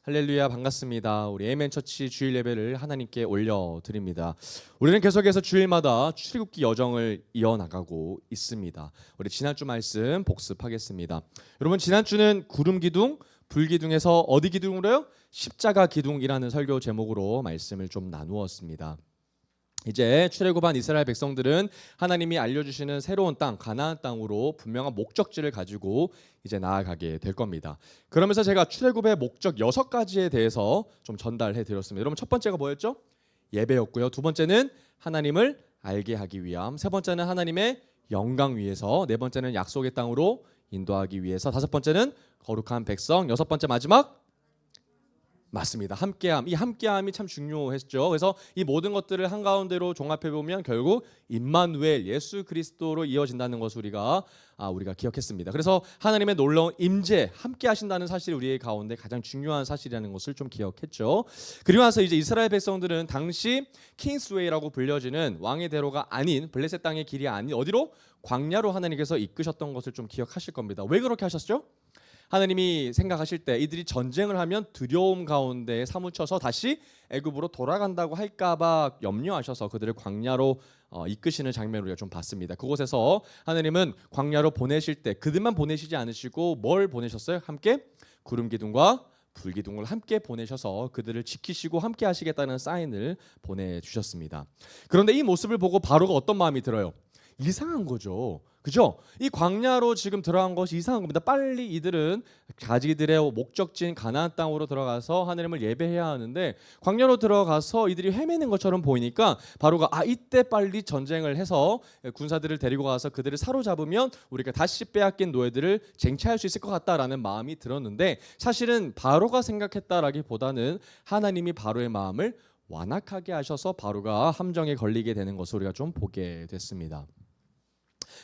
할렐루야, 반갑습니다. 우리 에멘처치 주일 예배를 하나님께 올려드립니다. 우리는 계속해서 주일마다 출애굽기 여정을 이어나가고 있습니다. 우리 지난주 말씀 복습하겠습니다. 여러분, 지난주는 구름 기둥, 불 기둥에서 어디 기둥으로요? 십자가 기둥이라는 설교 제목으로 말씀을 좀 나누었습니다. 이제 출애굽한 이스라엘 백성들은 하나님이 알려주시는 새로운 땅, 가나안 땅으로 분명한 목적지를 가지고 이제 나아가게 될 겁니다. 그러면서 제가 출애굽의 목적 6가지에 대해서 좀 전달해 드렸습니다. 여러분, 첫 번째가 뭐였죠? 예배였고요. 두 번째는 하나님을 알게 하기 위함, 세 번째는 하나님의 영광 위해서, 네 번째는 약속의 땅으로 인도하기 위해서, 다섯 번째는 거룩한 백성, 여섯 번째 마지막 맞습니다. 함께함. 이 함께함이 참 중요했죠. 그래서 이 모든 것들을 한가운데로 종합해 보면 결국 임마누엘, 예수 그리스도로 이어진다는 것을 우리가 기억했습니다. 그래서 하나님의 놀라운 임재, 함께 하신다는 사실이 우리의 가운데 가장 중요한 사실이라는 것을 좀 기억했죠. 그리고 나서 이제 이스라엘 백성들은 당시 킹스웨이라고 불려지는 왕의 대로가 아닌, 블레셋 땅의 길이 아닌 어디로? 광야로 하나님께서 이끄셨던 것을 좀 기억하실 겁니다. 왜 그렇게 하셨죠? 하나님이 생각하실 때 이들이 전쟁을 하면 두려움 가운데 사무쳐서 다시 애굽으로 돌아간다고 할까봐 염려하셔서 그들을 광야로 이끄시는 장면을 우리가 좀 봤습니다. 그곳에서 하나님은 광야로 보내실 때 그들만 보내시지 않으시고 뭘 보내셨어요? 함께 구름 기둥과 불 기둥을 함께 보내셔서 그들을 지키시고 함께 하시겠다는 사인을 보내주셨습니다. 그런데 이 모습을 보고 바로가 어떤 마음이 들어요? 이상한 거죠. 그죠? 이 광야로 지금 들어간 것이 이상한 겁니다. 빨리 이들은 자기들의 목적지인 가나안 땅으로 들어가서 하나님을 예배해야 하는데 광야로 들어가서 이들이 헤매는 것처럼 보이니까 바로가 이때 빨리 전쟁을 해서 군사들을 데리고 가서 그들을 사로잡으면 우리가 다시 빼앗긴 노예들을 쟁취할 수 있을 것 같다라는 마음이 들었는데 사실은 바로가 생각했다라기보다는 하나님이 바로의 마음을 완악하게 하셔서 바로가 함정에 걸리게 되는 것을 우리가 좀 보게 됐습니다.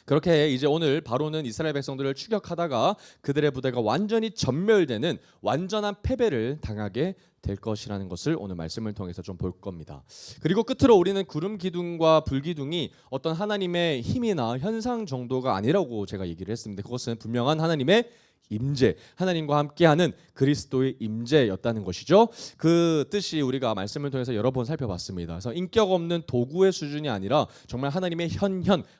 그렇게 이제 오늘 바로는 이스라엘 백성들을 추격하다가 그들의 부대가 완전히 전멸되는 완전한 패배를 당하게 될 것이라는 것을 오늘 말씀을 통해서 좀 볼 겁니다. 그리고 끝으로 우리는 구름 기둥과 불 기둥이 어떤 하나님의 힘이나 현상 정도가 아니라고 제가 얘기를 했습니다. 그것은 분명한 하나님의 임재, 하나님과 함께하는 그리스도의 임재였다는 것이죠. 그 뜻이 우리가 말씀을 통해서 여러 번 살펴봤습니다. 그래서 인격 없는 도구의 수준이 아니라 정말 하나님의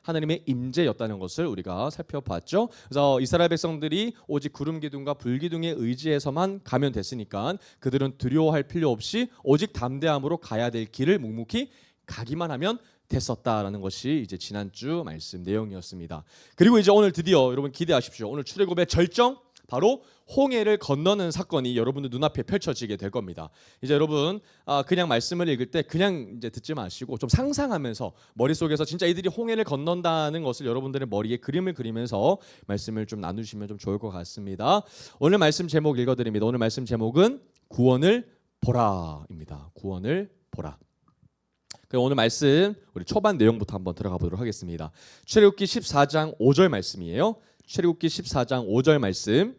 하나님의 임재였다는 것을 우리가 살펴봤죠. 그래서 이스라엘 백성들이 오직 구름 기둥과 불 기둥에 의지해서만 가면 됐으니까 그들은 두려워할 필요 없이 오직 담대함으로 가야 될 길을 묵묵히 가기만 하면 됐었다라는 것이 이제 지난주 말씀 내용이었습니다. 그리고 이제 오늘 드디어 여러분 기대하십시오. 오늘 출애굽의 절정, 바로 홍해를 건너는 사건이 여러분들 눈앞에 펼쳐지게 될 겁니다. 이제 여러분 그냥 말씀을 읽을 때 그냥 이제 듣지 마시고 좀 상상하면서 머릿속에서 진짜 이들이 홍해를 건넌다는 것을 여러분들의 머리에 그림을 그리면서 말씀을 좀 나누시면 좀 좋을 것 같습니다. 오늘 말씀 제목 읽어드립니다. 오늘 말씀 제목은 구원을 보라입니다. 구원을 보라. 오늘 말씀 우리 초반 내용부터 한번 들어가 보도록 하겠습니다. 출애굽기 14장 5절 말씀이에요. 출애굽기 14장 5절 말씀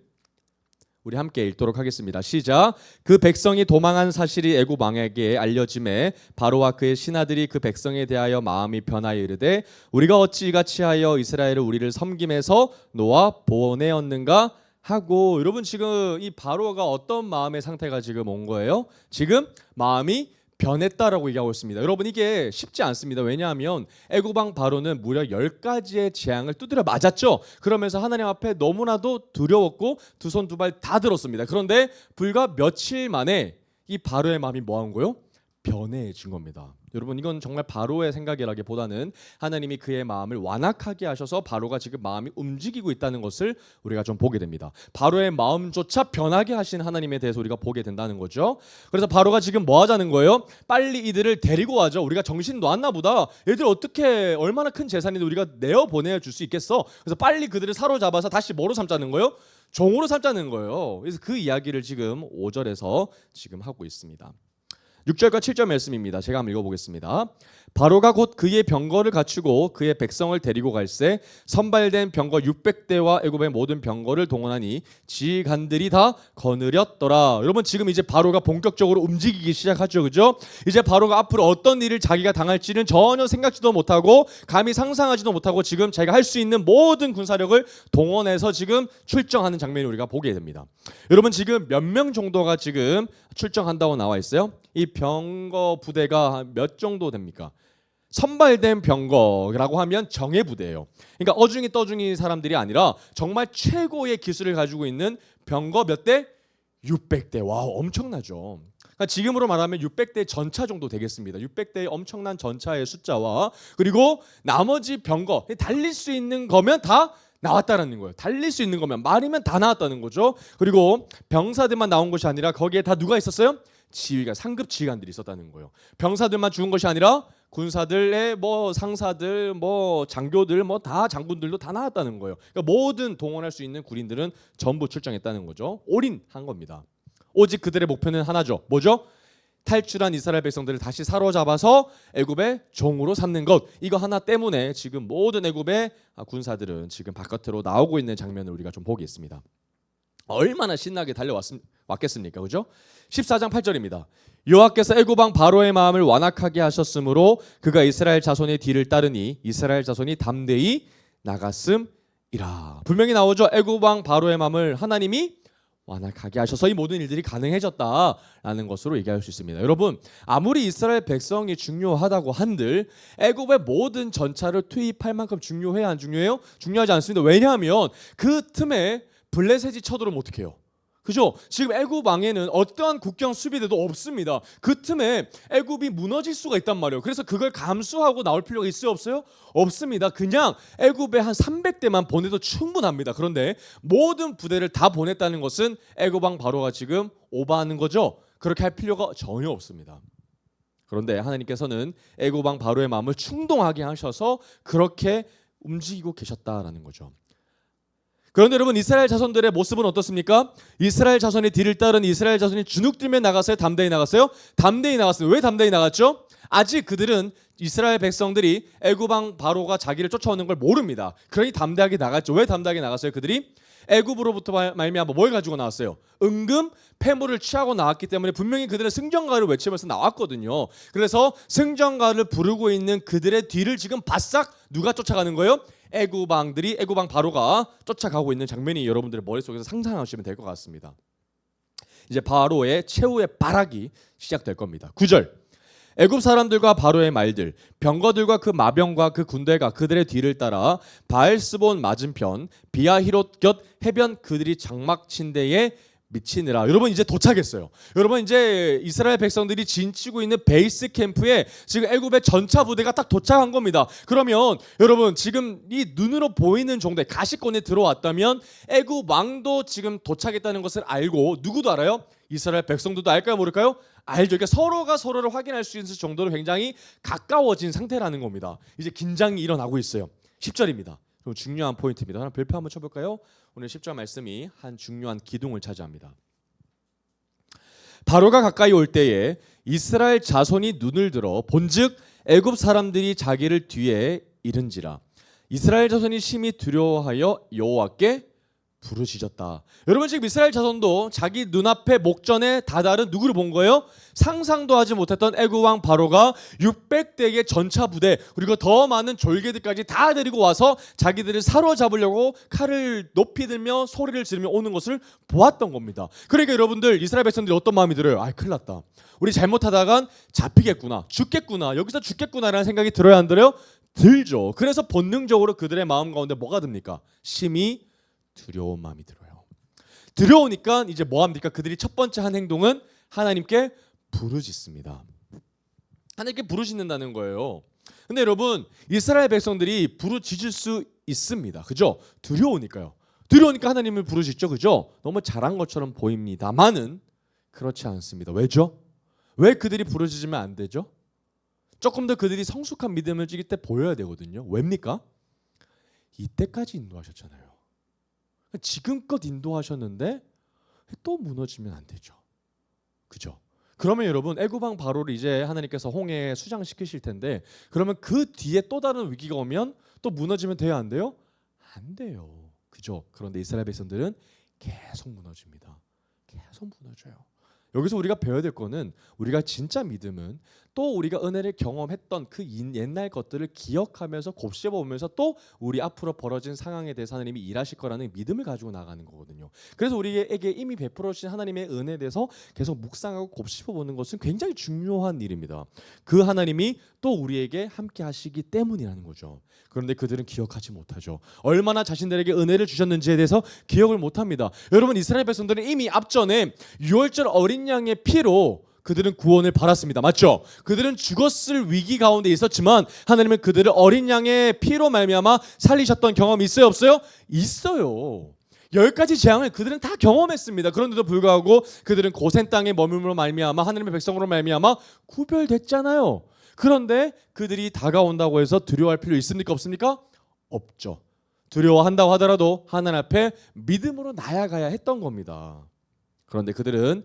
우리 함께 읽도록 하겠습니다. 시작. 그 백성이 도망한 사실이 애굽 왕에게 알려짐에 바로와 그의 신하들이 그 백성에 대하여 마음이 변하여 이르되 우리가 어찌 이같이 하여 이스라엘을 우리를 섬김에서 놓아 보내었는가 하고. 여러분, 지금 이 바로가 어떤 마음의 상태가 지금 온 거예요? 지금 마음이 변했다라고 얘기하고 있습니다. 여러분, 이게 쉽지 않습니다. 왜냐하면 애굽 왕 바로는 무려 10가지의 재앙을 두드려 맞았죠. 그러면서 하나님 앞에 너무나도 두려웠고 두 손 두 발 다 들었습니다. 그런데 불과 며칠 만에 이 바로의 마음이 뭐한 거예요? 변해진 겁니다. 여러분, 이건 정말 바로의 생각이라기보다는 하나님이 그의 마음을 완악하게 하셔서 바로가 지금 마음이 움직이고 있다는 것을 우리가 좀 보게 됩니다. 바로의 마음조차 변하게 하신 하나님에 대해서 우리가 보게 된다는 거죠. 그래서 바로가 지금 뭐 하자는 거예요? 빨리 이들을 데리고 와죠. 우리가 정신 놓았나 보다. 얘들 어떻게 얼마나 큰 재산인데 우리가 내어 보내줄 수 있겠어. 그래서 빨리 그들을 사로잡아서 다시 뭐로 삼자는 거예요? 종으로 삼자는 거예요. 그래서 그 이야기를 지금 5절에서 지금 하고 있습니다. 6절과 7절 말씀입니다. 제가 한번 읽어보겠습니다. 바로가 곧 그의 병거를 갖추고 그의 백성을 데리고 갈새 선발된 병거 600대와 애굽의 모든 병거를 동원하니 지휘관들이 다 거느렸더라. 여러분 지금 이제 바로가 본격적으로 움직이기 시작하죠. 그죠? 이제 바로가 앞으로 어떤 일을 자기가 당할지는 전혀 생각지도 못하고 감히 상상하지도 못하고 지금 자기가 할 수 있는 모든 군사력을 동원해서 지금 출정하는 장면을 우리가 보게 됩니다. 여러분 지금 몇 명 정도가 지금 출정한다고 나와 있어요? 이 병거 부대가 몇 정도 됩니까? 선발된 병거라고 하면 정예 부대예요. 그러니까 어중이 떠중이 사람들이 아니라 정말 최고의 기술을 가지고 있는 병거 몇 대? 600대. 와, 엄청나죠. 그러니까 지금으로 말하면 600대 전차 정도 되겠습니다. 600대의 엄청난 전차의 숫자와 그리고 나머지 병거, 달릴 수 있는 거면 다 나왔다라는 거예요. 달릴 수 있는 거면 말이면 다 나왔다는 거죠. 그리고 병사들만 나온 것이 아니라 거기에 다 누가 있었어요? 지휘가 상급 지휘관들이 있었다는 거예요. 병사들만 죽은 것이 아니라 군사들의 뭐 상사들, 뭐 장교들, 뭐 다 장군들도 다 나왔다는 거예요. 그러니까 모든 동원할 수 있는 군인들은 전부 출정했다는 거죠. 올인한 겁니다. 오직 그들의 목표는 하나죠. 뭐죠? 탈출한 이스라엘 백성들을 다시 사로잡아서 애굽의 종으로 삼는 것. 이거 하나 때문에 지금 모든 애굽의 군사들은 지금 바깥으로 나오고 있는 장면을 우리가 좀 보겠습니다. 얼마나 신나게 달려왔겠습니까? 그죠? 14장 8절입니다. 여호와께서 애굽 왕 바로의 마음을 완악하게 하셨으므로 그가 이스라엘 자손의 뒤를 따르니 이스라엘 자손이 담대히 나갔음이라. 분명히 나오죠. 애굽 왕 바로의 마음을 하나님이 완악하게 하셔서 이 모든 일들이 가능해졌다라는 것으로 얘기할 수 있습니다. 여러분 아무리 이스라엘 백성이 중요하다고 한들 애굽의 모든 전차를 투입할 만큼 중요해야 안 중요해요? 중요하지 않습니다. 왜냐하면 그 틈에 블레셋이 쳐들어오면 어떡해요? 그죠? 지금 애굽 왕에는 어떠한 국경 수비대도 없습니다. 그 틈에 애굽이 무너질 수가 있단 말이에요. 그래서 그걸 감수하고 나올 필요가 있어요? 없어요? 없습니다. 그냥 애굽에 한 300대만 보내도 충분합니다. 그런데 모든 부대를 다 보냈다는 것은 애굽 왕 바로가 지금 오버하는 거죠. 그렇게 할 필요가 전혀 없습니다. 그런데 하나님께서는 애굽 왕 바로의 마음을 충동하게 하셔서 그렇게 움직이고 계셨다라는 거죠. 그런데 여러분 이스라엘 자손들의 모습은 어떻습니까? 이스라엘 자손의 뒤를 따른 이스라엘 자손이 주눅들며 나갔어요? 담대히 나갔어요? 담대히 나갔어요. 왜 담대히 나갔죠? 아직 그들은 이스라엘 백성들이 애굽 왕 바로가 자기를 쫓아오는 걸 모릅니다. 그러니 담대하게 나갔죠. 왜 담대하게 나갔어요? 그들이 애굽으로부터 말미암아 뭘 가지고 나왔어요? 은금 패물을 취하고 나왔기 때문에 분명히 그들은 승전가를 외치면서 나왔거든요. 그래서 승전가를 부르고 있는 그들의 뒤를 지금 바싹 누가 쫓아가는 거예요? 애굽 왕 바로가 쫓아가고 있는 장면이 여러분들의 머릿속에서 상상하시면 될 것 같습니다. 이제 바로의 최후의 발악이 시작될 겁니다. 9절. 애굽 사람들과 바로의 말들, 병거들과 그 마병과 그 군대가 그들의 뒤를 따라 바알스본 맞은편 비아히롯 곁 해변 그들이 장막 친 데에 미치느라. 여러분 이제 도착했어요. 여러분 이제 이스라엘 백성들이 진치고 있는 베이스 캠프에 지금 애굽의 전차 부대가 딱 도착한 겁니다. 그러면 여러분 지금 이 눈으로 보이는 정도의 가시권에 들어왔다면 애굽 왕도 지금 도착했다는 것을 알고 누구도 알아요? 이스라엘 백성들도 알까요 모를까요? 알죠. 그러니까 서로가 서로를 확인할 수 있을 정도로 굉장히 가까워진 상태라는 겁니다. 이제 긴장이 일어나고 있어요. 10절입니다. 중요한 포인트입니다. 하나 별표 한번 쳐볼까요? 오늘 10절 말씀이 한 중요한 기둥을 차지합니다. 바로가 가까이 올 때에 이스라엘 자손이 눈을 들어 본즉 애굽 사람들이 자기를 뒤에 이른지라. 이스라엘 자손이 심히 두려워하여 여호와께 부르짖었다. 여러분 지금 이스라엘 자손도 자기 눈앞에 목전에 다다른 누구를 본 거예요? 상상도 하지 못했던 애굽 왕 바로가 600대의 전차 부대 그리고 더 많은 졸개들까지 다 데리고 와서 자기들을 사로잡으려고 칼을 높이 들며 소리를 지르며 오는 것을 보았던 겁니다. 그러니까 여러분들 이스라엘 백성들이 어떤 마음이 들어요? 아, 큰일 났다. 우리 잘못하다간 잡히겠구나. 죽겠구나. 여기서 죽겠구나라는 생각이 들어야 안 들어요? 들죠. 그래서 본능적으로 그들의 마음 가운데 뭐가 듭니까? 심히 두려운 마음이 들어요. 두려우니까 이제 뭐 합니까? 그들이 첫 번째 한 행동은 하나님께 부르짖습니다. 하나님께 부르짖는다는 거예요. 근데 여러분 이스라엘 백성들이 부르짖을 수 있습니다. 그죠? 두려우니까요. 두려우니까 하나님을 부르짖죠. 그죠? 너무 잘한 것처럼 보입니다만은 그렇지 않습니다. 왜죠? 왜 그들이 부르짖으면 안 되죠? 조금 더 그들이 성숙한 믿음을 지길 때 보여야 되거든요. 왜입니까? 이때까지 인도하셨잖아요. 지금껏 인도하셨는데 또 무너지면 안 되죠. 그죠? 그러면 여러분 애굽 왕 바로를 이제 하나님께서 홍해에 수장시키실 텐데 그러면 그 뒤에 또 다른 위기가 오면 또 무너지면 돼요, 안 돼요? 안 돼요. 그죠? 그런데 이스라엘 백성들은 계속 무너집니다. 계속 무너져요. 여기서 우리가 배워야 될 거는 우리가 진짜 믿음은 또 우리가 은혜를 경험했던 그 옛날 것들을 기억하면서 곱씹어 보면서 또 우리 앞으로 벌어진 상황에 대해서 하나님이 일하실 거라는 믿음을 가지고 나가는 거거든요. 그래서 우리에게 이미 베풀어 주신 하나님의 은혜에 대해서 계속 묵상하고 곱씹어 보는 것은 굉장히 중요한 일입니다. 그 하나님이 또 우리에게 함께 하시기 때문이라는 거죠. 그런데 그들은 기억하지 못하죠. 얼마나 자신들에게 은혜를 주셨는지에 대해서 기억을 못합니다. 여러분 이스라엘 백성들은 이미 앞전에 유월절 어린 양의 피로 그들은 구원을 받았습니다. 맞죠? 그들은 죽었을 위기 가운데 있었지만 하나님은 그들을 어린 양의 피로 말미암아 살리셨던 경험이 있어요, 없어요? 있어요. 10가지 재앙을 그들은 다 경험했습니다. 그런데도 불구하고 그들은 고센 땅에 머물므로 말미암아 하나님의 백성으로 말미암아 구별됐잖아요. 그런데 그들이 다가온다고 해서 두려워할 필요 있습니까? 없습니까? 없죠. 두려워한다고 하더라도 하나님 앞에 믿음으로 나아가야 했던 겁니다. 그런데 그들은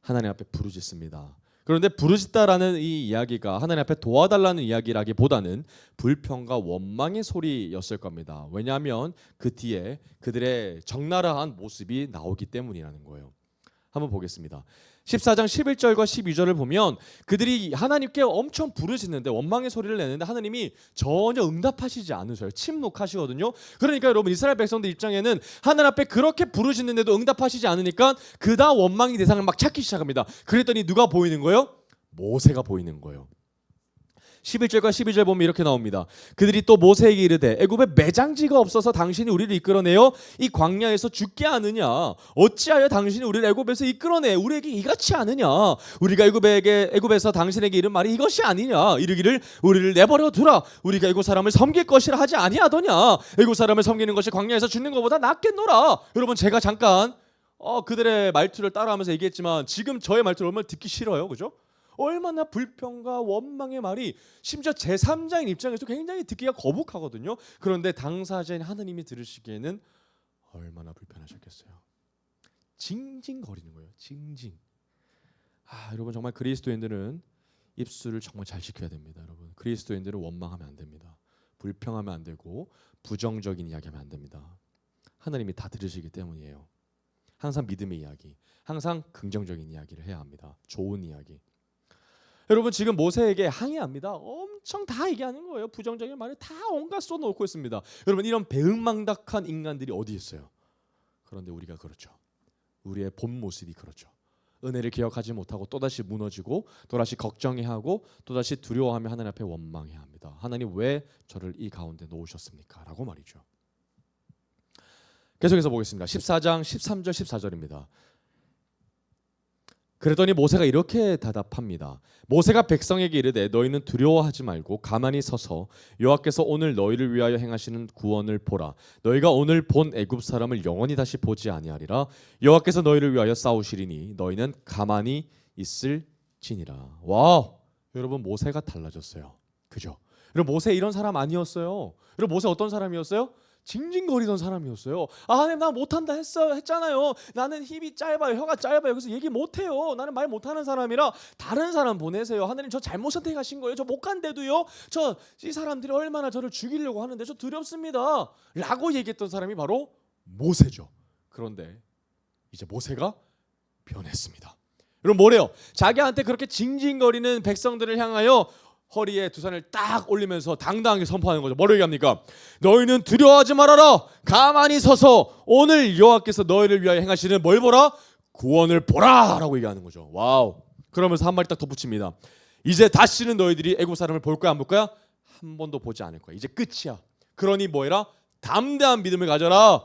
하나님 앞에 부르짖습니다. 그런데 부르짖다라는 이 이야기가 하나님 앞에 도와달라는 이야기라기보다는 불평과 원망의 소리였을 겁니다. 왜냐하면 그 뒤에 그들의 적나라한 모습이 나오기 때문이라는 거예요. 한번 보겠습니다. 14장 11절과 12절을 보면 그들이 하나님께 엄청 부르짖는데 원망의 소리를 내는데 하나님이 전혀 응답하시지 않으셔요. 침묵하시거든요. 그러니까 여러분 이스라엘 백성들 입장에는 하나님 앞에 그렇게 부르짖는데도 응답하시지 않으니까 그다 원망의 대상을 막 찾기 시작합니다. 그랬더니 누가 보이는 거예요? 모세가 보이는 거예요. 11절과 12절 보면 이렇게 나옵니다. 그들이 또 모세에게 이르되 애굽에 매장지가 없어서 당신이 우리를 이끌어내어 이 광야에서 죽게 하느냐? 어찌하여 당신이 우리를 애굽에서 이끌어내 우리에게 이같이 하느냐? 우리가 애굽에서 당신에게 이른 말이 이것이 아니냐? 이르기를 우리를 내버려 두라. 우리가 애굽 사람을 섬길 것이라 하지 아니하더냐? 애굽 사람을 섬기는 것이 광야에서 죽는 것보다 낫겠노라. 여러분 제가 잠깐 그들의 말투를 따라하면서 얘기했지만 지금 저의 말투를 얼마나 듣기 싫어요, 그죠? 얼마나 불평과 원망의 말이 심지어 제3자인 입장에서 굉장히 듣기가 거북하거든요. 그런데 당사자인 하나님이 들으시기에는 얼마나 불편하셨겠어요. 징징거리는 거예요. 징징. 여러분 정말 그리스도인들은 입술을 정말 잘 지켜야 됩니다. 여러분 그리스도인들은 원망하면 안 됩니다. 불평하면 안 되고 부정적인 이야기하면 안 됩니다. 하나님이 다 들으시기 때문이에요. 항상 믿음의 이야기, 항상 긍정적인 이야기를 해야 합니다. 좋은 이야기. 여러분 지금 모세에게 항의합니다. 엄청 다 얘기하는 거예요. 부정적인 말을 다 온갖 쏟아놓고 있습니다. 여러분 이런 배은망덕한 인간들이 어디 있어요? 그런데 우리가 그렇죠. 우리의 본 모습이 그렇죠. 은혜를 기억하지 못하고 또다시 무너지고 또다시 걱정해하고 또다시 두려워하며 하나님 앞에 원망해야 합니다. 하나님 왜 저를 이 가운데 놓으셨습니까? 라고 말이죠. 계속해서 보겠습니다. 14장 13절 14절입니다. 그랬더니 모세가 이렇게 대답합니다. 모세가 백성에게 이르되 너희는 두려워하지 말고 가만히 서서 여호와께서 오늘 너희를 위하여 행하시는 구원을 보라. 너희가 오늘 본 애굽 사람을 영원히 다시 보지 아니하리라. 여호와께서 너희를 위하여 싸우시리니 너희는 가만히 있을지니라. 와우, 여러분 모세가 달라졌어요. 그죠? 여러분 모세 이런 사람 아니었어요. 여러분 모세 어떤 사람이었어요? 징징거리던 사람이었어요. 하나님 나 못한다 했잖아요. 나는 힘이 짧아요. 혀가 짧아요. 그래서 얘기 못해요. 나는 말 못하는 사람이라 다른 사람 보내세요. 하나님 저 잘못 선택하신 거예요. 저 못 간대도요. 이 사람들이 얼마나 저를 죽이려고 하는데 저 두렵습니다. 라고 얘기했던 사람이 바로 모세죠. 그런데 이제 모세가 변했습니다. 여러분 뭐래요? 자기한테 그렇게 징징거리는 백성들을 향하여 허리에 두 손을 딱 올리면서 당당하게 선포하는 거죠. 뭐라고 얘기합니까? 너희는 두려워하지 말아라. 가만히 서서 오늘 여호와께서 너희를 위하여 행하시는 뭘 보라? 구원을 보라 라고 얘기하는 거죠. 와우. 그러면서 한 마디 딱 덧붙입니다. 이제 다시는 너희들이 애굽 사람을 볼 거야 안 볼 거야? 한 번도 보지 않을 거야. 이제 끝이야. 그러니 뭐해라? 담대한 믿음을 가져라.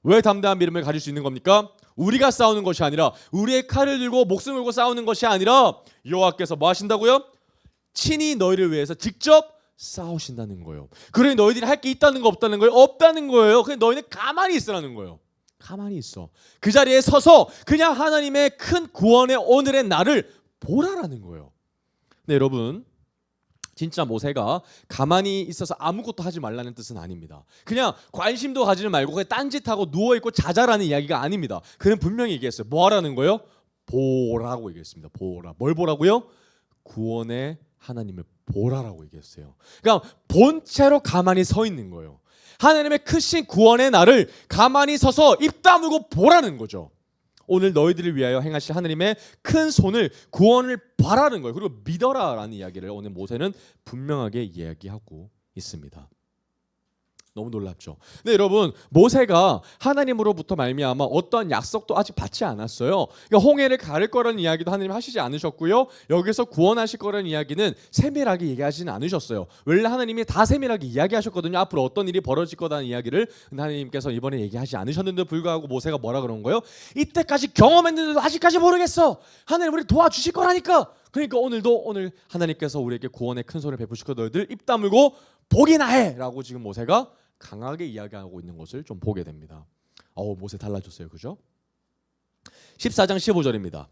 왜 담대한 믿음을 가질 수 있는 겁니까? 우리가 싸우는 것이 아니라 우리의 칼을 들고 목숨을 걸고 싸우는 것이 아니라 여호와께서 뭐 하신다고요? 친히 너희를 위해서 직접 싸우신다는 거예요. 그러니 너희들이 할 게 있다는 거 없다는 거예요? 없다는 거예요. 그냥 너희는 가만히 있으라는 거예요. 가만히 있어. 그 자리에 서서 그냥 하나님의 큰 구원의 오늘의 날을 보라라는 거예요. 네, 여러분 진짜 모세가 가만히 있어서 아무것도 하지 말라는 뜻은 아닙니다. 그냥 관심도 가지지 말고 그냥 딴짓하고 누워있고 자자라는 이야기가 아닙니다. 그는 분명히 얘기했어요. 뭐 하라는 거예요? 보라고 얘기했습니다. 보라. 뭘 보라고요? 구원의 하나님을 보라라고 얘기했어요. 그러니까 본체로 가만히 서 있는 거예요. 하나님의 크신 구원의 날을 가만히 서서 입 다물고 보라는 거죠. 오늘 너희들을 위하여 행하실 하나님의 큰 손을, 구원을 바라는 거예요. 그리고 믿어라라는 이야기를 오늘 모세는 분명하게 이야기하고 있습니다. 너무 놀랍죠. 근데 여러분, 모세가 하나님으로부터 말미암아 어떠한 약속도 아직 받지 않았어요. 그러니까 홍해를 가를 거라는 이야기도 하나님 하시지 않으셨고요. 여기서 구원하실 거라는 이야기는 세밀하게 얘기하지는 않으셨어요. 원래 하나님이 다 세밀하게 이야기하셨거든요. 앞으로 어떤 일이 벌어질 거라는 이야기를 하나님께서 이번에 얘기하지 않으셨는데도 불구하고 모세가 뭐라 그런 거예요? 이때까지 경험했는데도 아직까지 모르겠어. 하나님 우리 도와주실 거라니까. 그러니까 오늘 하나님께서 우리에게 구원의 큰 손을 베푸시고 너희들 입 다물고 보기나 해라고 지금 모세가 강하게 이야기하고 있는 것을 좀 보게 됩니다. 모세 달라졌어요. 그죠? 14장 15절입니다.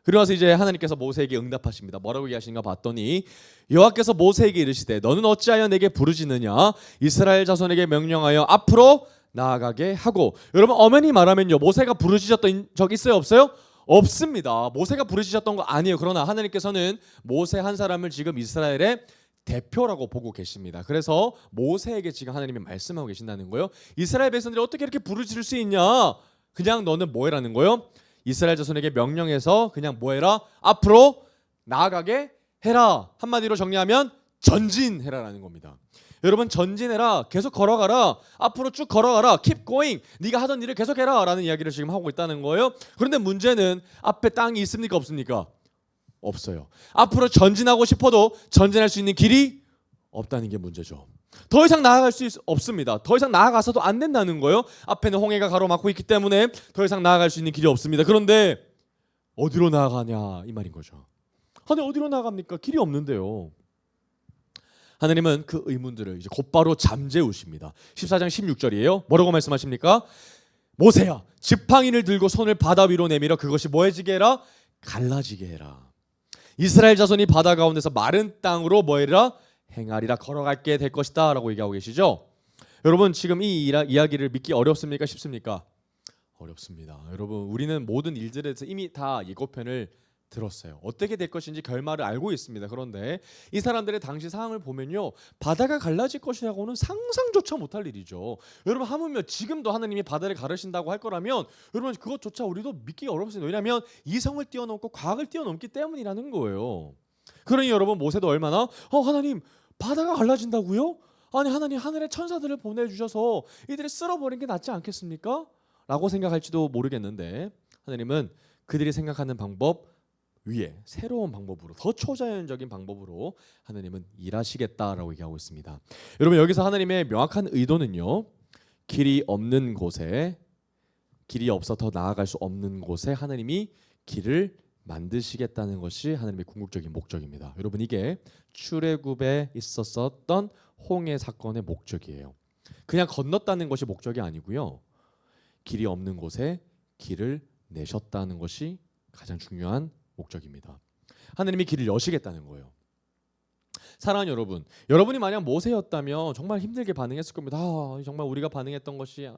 그리고 나서 이제 하나님께서 모세에게 응답하십니다. 뭐라고 얘기하시는가 봤더니 여호와께서 모세에게 이르시되 너는 어찌하여 내게 부르짖느냐 이스라엘 자손에게 명령하여 앞으로 나아가게 하고. 여러분, 엄연히 말하면요, 모세가 부르짖었던 적 있어요? 없어요? 없습니다. 모세가 부르짖었던 거 아니에요. 그러나 하나님께서는 모세 한 사람을 지금 이스라엘의 대표라고 보고 계십니다. 그래서 모세에게 지금 하나님이 말씀하고 계신다는 거예요. 이스라엘 백성들이 어떻게 이렇게 부르짖을 수 있냐? 그냥 너는 뭐 해라는 거예요? 이스라엘 자손에게 명령해서 그냥 뭐 해라? 앞으로 나아가게 해라. 한마디로 정리하면 전진해라라는 겁니다. 여러분, 전진해라. 계속 걸어가라. 앞으로 쭉 걸어가라. Keep going. 네가 하던 일을 계속해라 라는 이야기를 지금 하고 있다는 거예요. 그런데 문제는 앞에 땅이 있습니까? 없습니까? 없어요. 앞으로 전진하고 싶어도 전진할 수 있는 길이 없다는 게 문제죠. 더 이상 나아갈 수 없습니다. 더 이상 나아가서도 안 된다는 거예요. 앞에는 홍해가 가로막고 있기 때문에 더 이상 나아갈 수 있는 길이 없습니다. 그런데 어디로 나아가냐 이 말인 거죠. 아니, 어디로 나아갑니까? 길이 없는데요. 하나님은 그 의문들을 이제 곧바로 잠재우십니다. 14장 16절이에요. 뭐라고 말씀하십니까? 모세야, 지팡이를 들고 손을 바다 위로 내밀어 그것이 뭐해지게 해라? 갈라지게 해라. 이스라엘 자손이 바다 가운데서 마른 땅으로 뭐해라? 행하리라. 걸어갈게 될 것이다 라고 얘기하고 계시죠. 여러분, 지금 이 이야기를 믿기 어렵습니까? 쉽습니까? 어렵습니다. 여러분, 우리는 모든 일들에 대해서 이미 다 예고편을 들었어요. 어떻게 될 것인지 결말을 알고 있습니다. 그런데 이 사람들의 당시 상황을 보면요, 바다가 갈라질 것이라고는 상상조차 못할 일이죠. 여러분, 하물며 지금도 하나님이 바다를 가르신다고 할 거라면 여러분, 그것조차 우리도 믿기가 어렵습니다. 왜냐하면 이성을 뛰어넘고 과학을 뛰어넘기 때문이라는 거예요. 그러니 여러분, 모세도 얼마나 하나님, 바다가 갈라진다고요? 아니, 하나님 하늘의 천사들을 보내주셔서 이들을 쓸어버리는 게 낫지 않겠습니까? 라고 생각할지도 모르겠는데, 하나님은 그들이 생각하는 방법 위에 새로운 방법으로, 더 초자연적인 방법으로 하나님은 일하시겠다라고 얘기하고 있습니다. 여러분, 여기서 하나님의 명확한 의도는요, 길이 없는 곳에, 길이 없어 더 나아갈 수 없는 곳에 하나님이 길을 만드시겠다는 것이 하나님의 궁극적인 목적입니다. 여러분, 이게 출애굽에 있었던 홍해 사건의 목적이에요. 그냥 건넜다는 것이 목적이 아니고요, 길이 없는 곳에 길을 내셨다는 것이 가장 중요한 목적입니다. 하나님이 길을 여시겠다는 거예요. 사랑하는 여러분, 여러분이 만약 모세였다면 정말 힘들게 반응했을 겁니다. 정말 우리가 반응했던 것이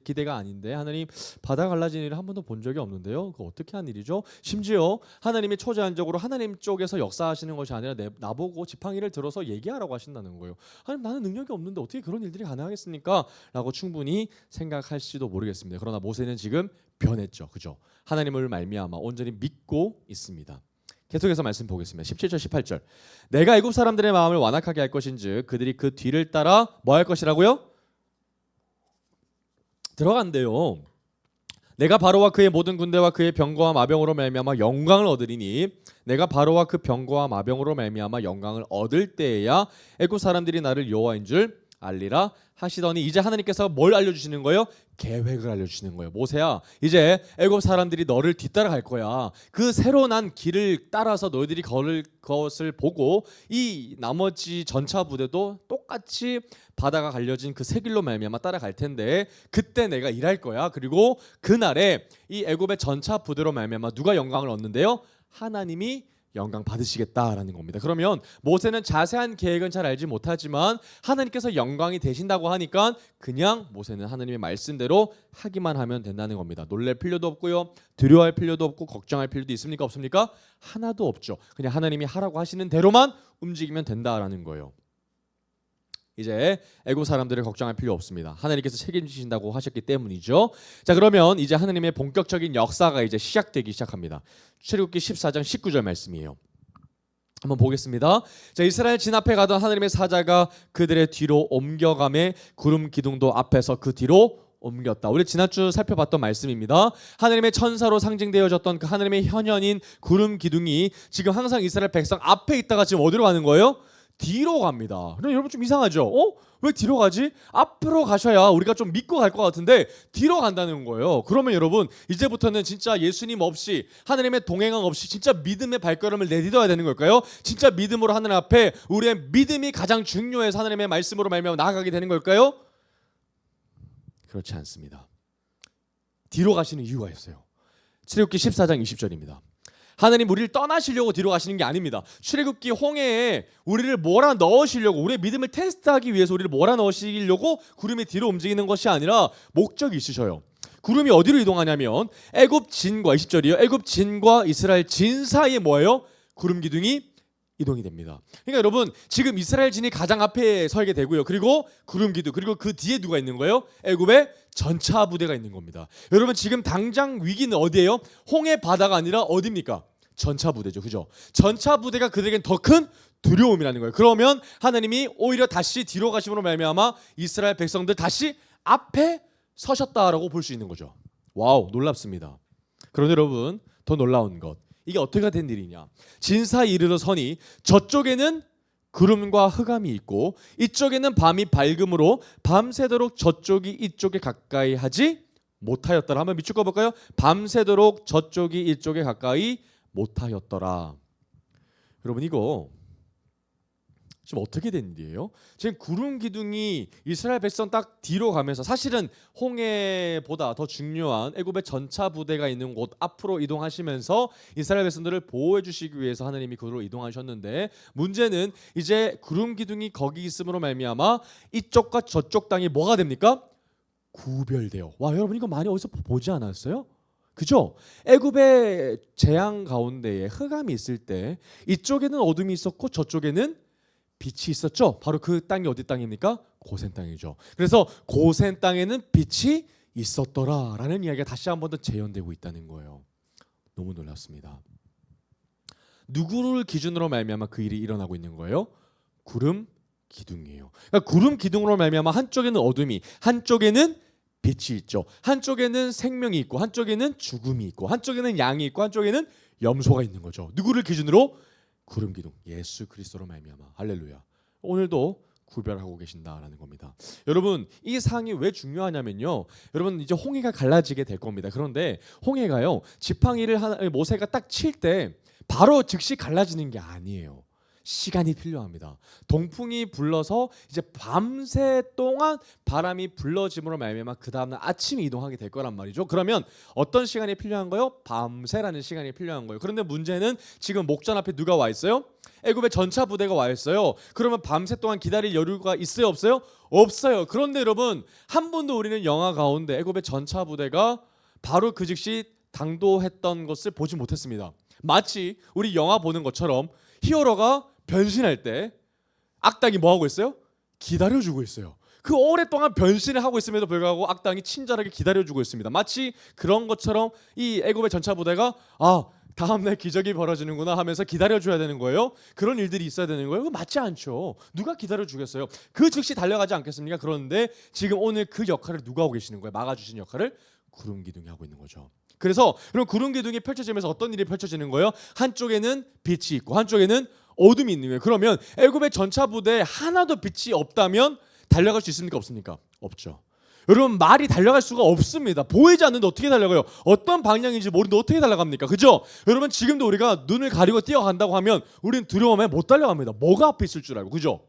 기대가 아닌데, 하나님 바다 갈라진 일을 한 번도 본 적이 없는데요. 그거 어떻게 한 일이죠? 심지어 하나님이 초제한적으로 하나님 쪽에서 역사하시는 것이 아니라 나보고 지팡이를 들어서 얘기하라고 하신다는 거예요. 하나님, 나는 능력이 없는데 어떻게 그런 일들이 가능하겠습니까? 라고 충분히 생각할지도 모르겠습니다. 그러나 모세는 지금 변했죠. 그죠? 하나님을 말미암아 온전히 믿고 있습니다. 계속해서 말씀 보겠습니다. 17절 18절. 내가 애굽 사람들의 마음을 완악하게 할 것인즉 그들이 그 뒤를 따라 뭐 할 것이라고요? 들어간대요. 내가 바로와 그의 모든 군대와 그의 병거와 마병으로 말미암아 영광을 얻으리니 내가 바로와 그 병거와 마병으로 말미암아 영광을 얻을 때에야 애굽 사람들이 나를 여호와인 줄 알리라 하시더니, 이제 하나님께서 뭘 알려주시는 거예요? 계획을 알려주시는 거예요. 모세야, 이제 애굽 사람들이 너를 뒤따라갈 거야. 그 새로 난 길을 따라서 너희들이 걸을 것을 보고 이 나머지 전차 부대도 똑같이 바다가 갈려진 그 새 길로 말미암아 따라갈 텐데 그때 내가 일할 거야. 그리고 그날에 이 애굽의 전차 부대로 말미암아 누가 영광을 얻는데요? 하나님이 영광 받으시겠다라는 겁니다. 그러면 모세는 자세한 계획은 잘 알지 못하지만 하나님께서 영광이 되신다고 하니까 그냥 모세는 하나님의 말씀대로 하기만 하면 된다는 겁니다. 놀랄 필요도 없고요. 두려워할 필요도 없고 걱정할 필요도 있습니까? 없습니까? 하나도 없죠. 그냥 하나님이 하라고 하시는 대로만 움직이면 된다라는 거예요. 이제 애굽 사람들을 걱정할 필요 없습니다. 하나님께서 책임지신다고 하셨기 때문이죠. 자, 그러면 이제 하나님의 본격적인 역사가 이제 시작되기 시작합니다. 출애굽기 14장 19절 말씀이에요. 한번 보겠습니다. 자, 이스라엘 진 앞에 가던 하나님의 사자가 그들의 뒤로 옮겨가매 구름 기둥도 앞에서 그 뒤로 옮겼다. 우리 지난주 살펴봤던 말씀입니다. 하나님의 천사로 상징되어졌던 그 하나님의 현현인 구름 기둥이 지금 항상 이스라엘 백성 앞에 있다가 지금 어디로 가는 거예요? 뒤로 갑니다. 그럼 여러분 좀 이상하죠? 왜 뒤로 가지? 앞으로 가셔야 우리가 좀 믿고 갈 것 같은데 뒤로 간다는 거예요. 그러면 여러분 이제부터는 진짜 예수님 없이 하나님의 동행함 없이 진짜 믿음의 발걸음을 내딛어야 되는 걸까요? 진짜 믿음으로 하나님 앞에 우리의 믿음이 가장 중요해서 하나님의 말씀으로 말미암아 나아가게 되는 걸까요? 그렇지 않습니다. 뒤로 가시는 이유가 있어요. 출애굽기 14장 20절입니다. 하나님 우리를 떠나시려고 뒤로 가시는 게 아닙니다. 출애굽기 홍해에 우리를 몰아넣으시려고, 우리의 믿음을 테스트하기 위해서 우리를 몰아넣으시려고 구름이 뒤로 움직이는 것이 아니라 목적이 있으셔요. 구름이 어디로 이동하냐면 애굽 진과 20절이요. 애굽 진과 이스라엘 진 사이에 뭐예요? 구름 기둥이 이동이 됩니다. 그러니까 여러분 지금 이스라엘 진이 가장 앞에 서게 되고요. 그리고 구름 기둥, 그리고 그 뒤에 누가 있는 거예요? 애굽의 전차 부대가 있는 겁니다. 여러분 지금 당장 위기는 어디예요? 홍해 바다가 아니라 어디입니까? 전차 부대죠. 그죠? 전차 부대가 그들에겐 더 큰 두려움이라는 거예요. 그러면 하나님이 오히려 다시 뒤로 가심으로 말미암아 이스라엘 백성들 다시 앞에 서셨다라고 볼 수 있는 거죠. 와우, 놀랍습니다. 그런데 여러분 더 놀라운 것, 이게 어떻게 된 일이냐? 진사에 이르러 서니 저쪽에는 구름과 흑암이 있고 이쪽에는 밤이 밝음으로 밤새도록 저쪽이 이쪽에 가까이 하지 못하였더라. 한번 밑줄 꺼볼까요? 밤새도록 저쪽이 이쪽에 가까이 못하였더라. 여러분 이거 지금 어떻게 된 일이에요? 지금 구름 기둥이 이스라엘 백성 딱 뒤로 가면서 사실은 홍해보다 더 중요한 애굽의 전차 부대가 있는 곳 앞으로 이동하시면서 이스라엘 백성들을 보호해 주시기 위해서 하나님이 그로 이동하셨는데 문제는 이제 구름 기둥이 거기 있음으로 말미암아 이쪽과 저쪽 땅이 뭐가 됩니까? 구별돼요. 와, 여러분 이거 많이 어디서 보지 않았어요? 그죠? 애굽의 재앙 가운데에 흑암이 있을 때 이쪽에는 어둠이 있었고 저쪽에는 빛이 있었죠. 바로 그 땅이 어디 땅입니까? 고센 땅이죠. 그래서 고센 땅에는 빛이 있었더라라는 이야기가 다시 한 번 더 재현되고 있다는 거예요. 너무 놀랍습니다. 누구를 기준으로 말미암아 그 일이 일어나고 있는 거예요? 구름 기둥이에요. 그러니까 구름 기둥으로 말미암아 한쪽에는 어둠이, 한쪽에는 빛이 있죠. 한쪽에는 생명이 있고 한쪽에는 죽음이 있고 한쪽에는 양이 있고 한쪽에는 염소가 있는 거죠. 누구를 기준으로? 구름 기둥, 예수 그리스도로 말미암아. 할렐루야. 오늘도 구별하고 계신다라는 겁니다. 여러분 이 사항이 왜 중요하냐면요. 여러분 이제 홍해가 갈라지게 될 겁니다. 그런데 홍해가요 지팡이를 모세가 딱 칠 때 바로 즉시 갈라지는 게 아니에요. 시간이 필요합니다. 동풍이 불러서 이제 밤새 동안 바람이 불러짐으로 말미암아 그 다음날 아침에 이동하게 될 거란 말이죠. 그러면 어떤 시간이 필요한 거예요? 밤새라는 시간이 필요한 거예요. 그런데 문제는 지금 목전 앞에 누가 와 있어요? 애굽의 전차 부대가 와 있어요. 그러면 밤새 동안 기다릴 여유가 있어요? 없어요? 없어요. 그런데 여러분 한 번도 우리는 영화 가운데 애굽의 전차 부대가 바로 그 즉시 당도했던 것을 보지 못했습니다. 마치 우리 영화 보는 것처럼 히어로가 변신할 때 악당이 뭐 하고 있어요? 기다려주고 있어요. 그 오랫동안 변신을 하고 있음에도 불구하고 악당이 친절하게 기다려주고 있습니다. 마치 그런 것처럼 이 애굽의 전차 부대가 다음날 기적이 벌어지는구나 하면서 기다려줘야 되는 거예요. 그런 일들이 있어야 되는 거예요. 그거 맞지 않죠. 누가 기다려주겠어요? 그 즉시 달려가지 않겠습니까? 그런데 지금 오늘 그 역할을 누가 하고 계시는 거예요? 막아주신 역할을 구름 기둥이 하고 있는 거죠. 그래서 그럼 구름 기둥이 펼쳐지면서 어떤 일이 펼쳐지는 거예요? 한쪽에는 빛이 있고 한쪽에는 어둠이 있는 거예요. 그러면 애굽의 전차 부대에 하나도 빛이 없다면 달려갈 수 있습니까? 없습니까? 없죠. 여러분 말이 달려갈 수가 없습니다. 보이지 않는데 어떻게 달려가요? 어떤 방향인지 모르는데 어떻게 달려갑니까? 그죠? 여러분 지금도 우리가 눈을 가리고 뛰어간다고 하면 우리는 두려움에 못 달려갑니다. 뭐가 앞에 있을 줄 알고. 그죠?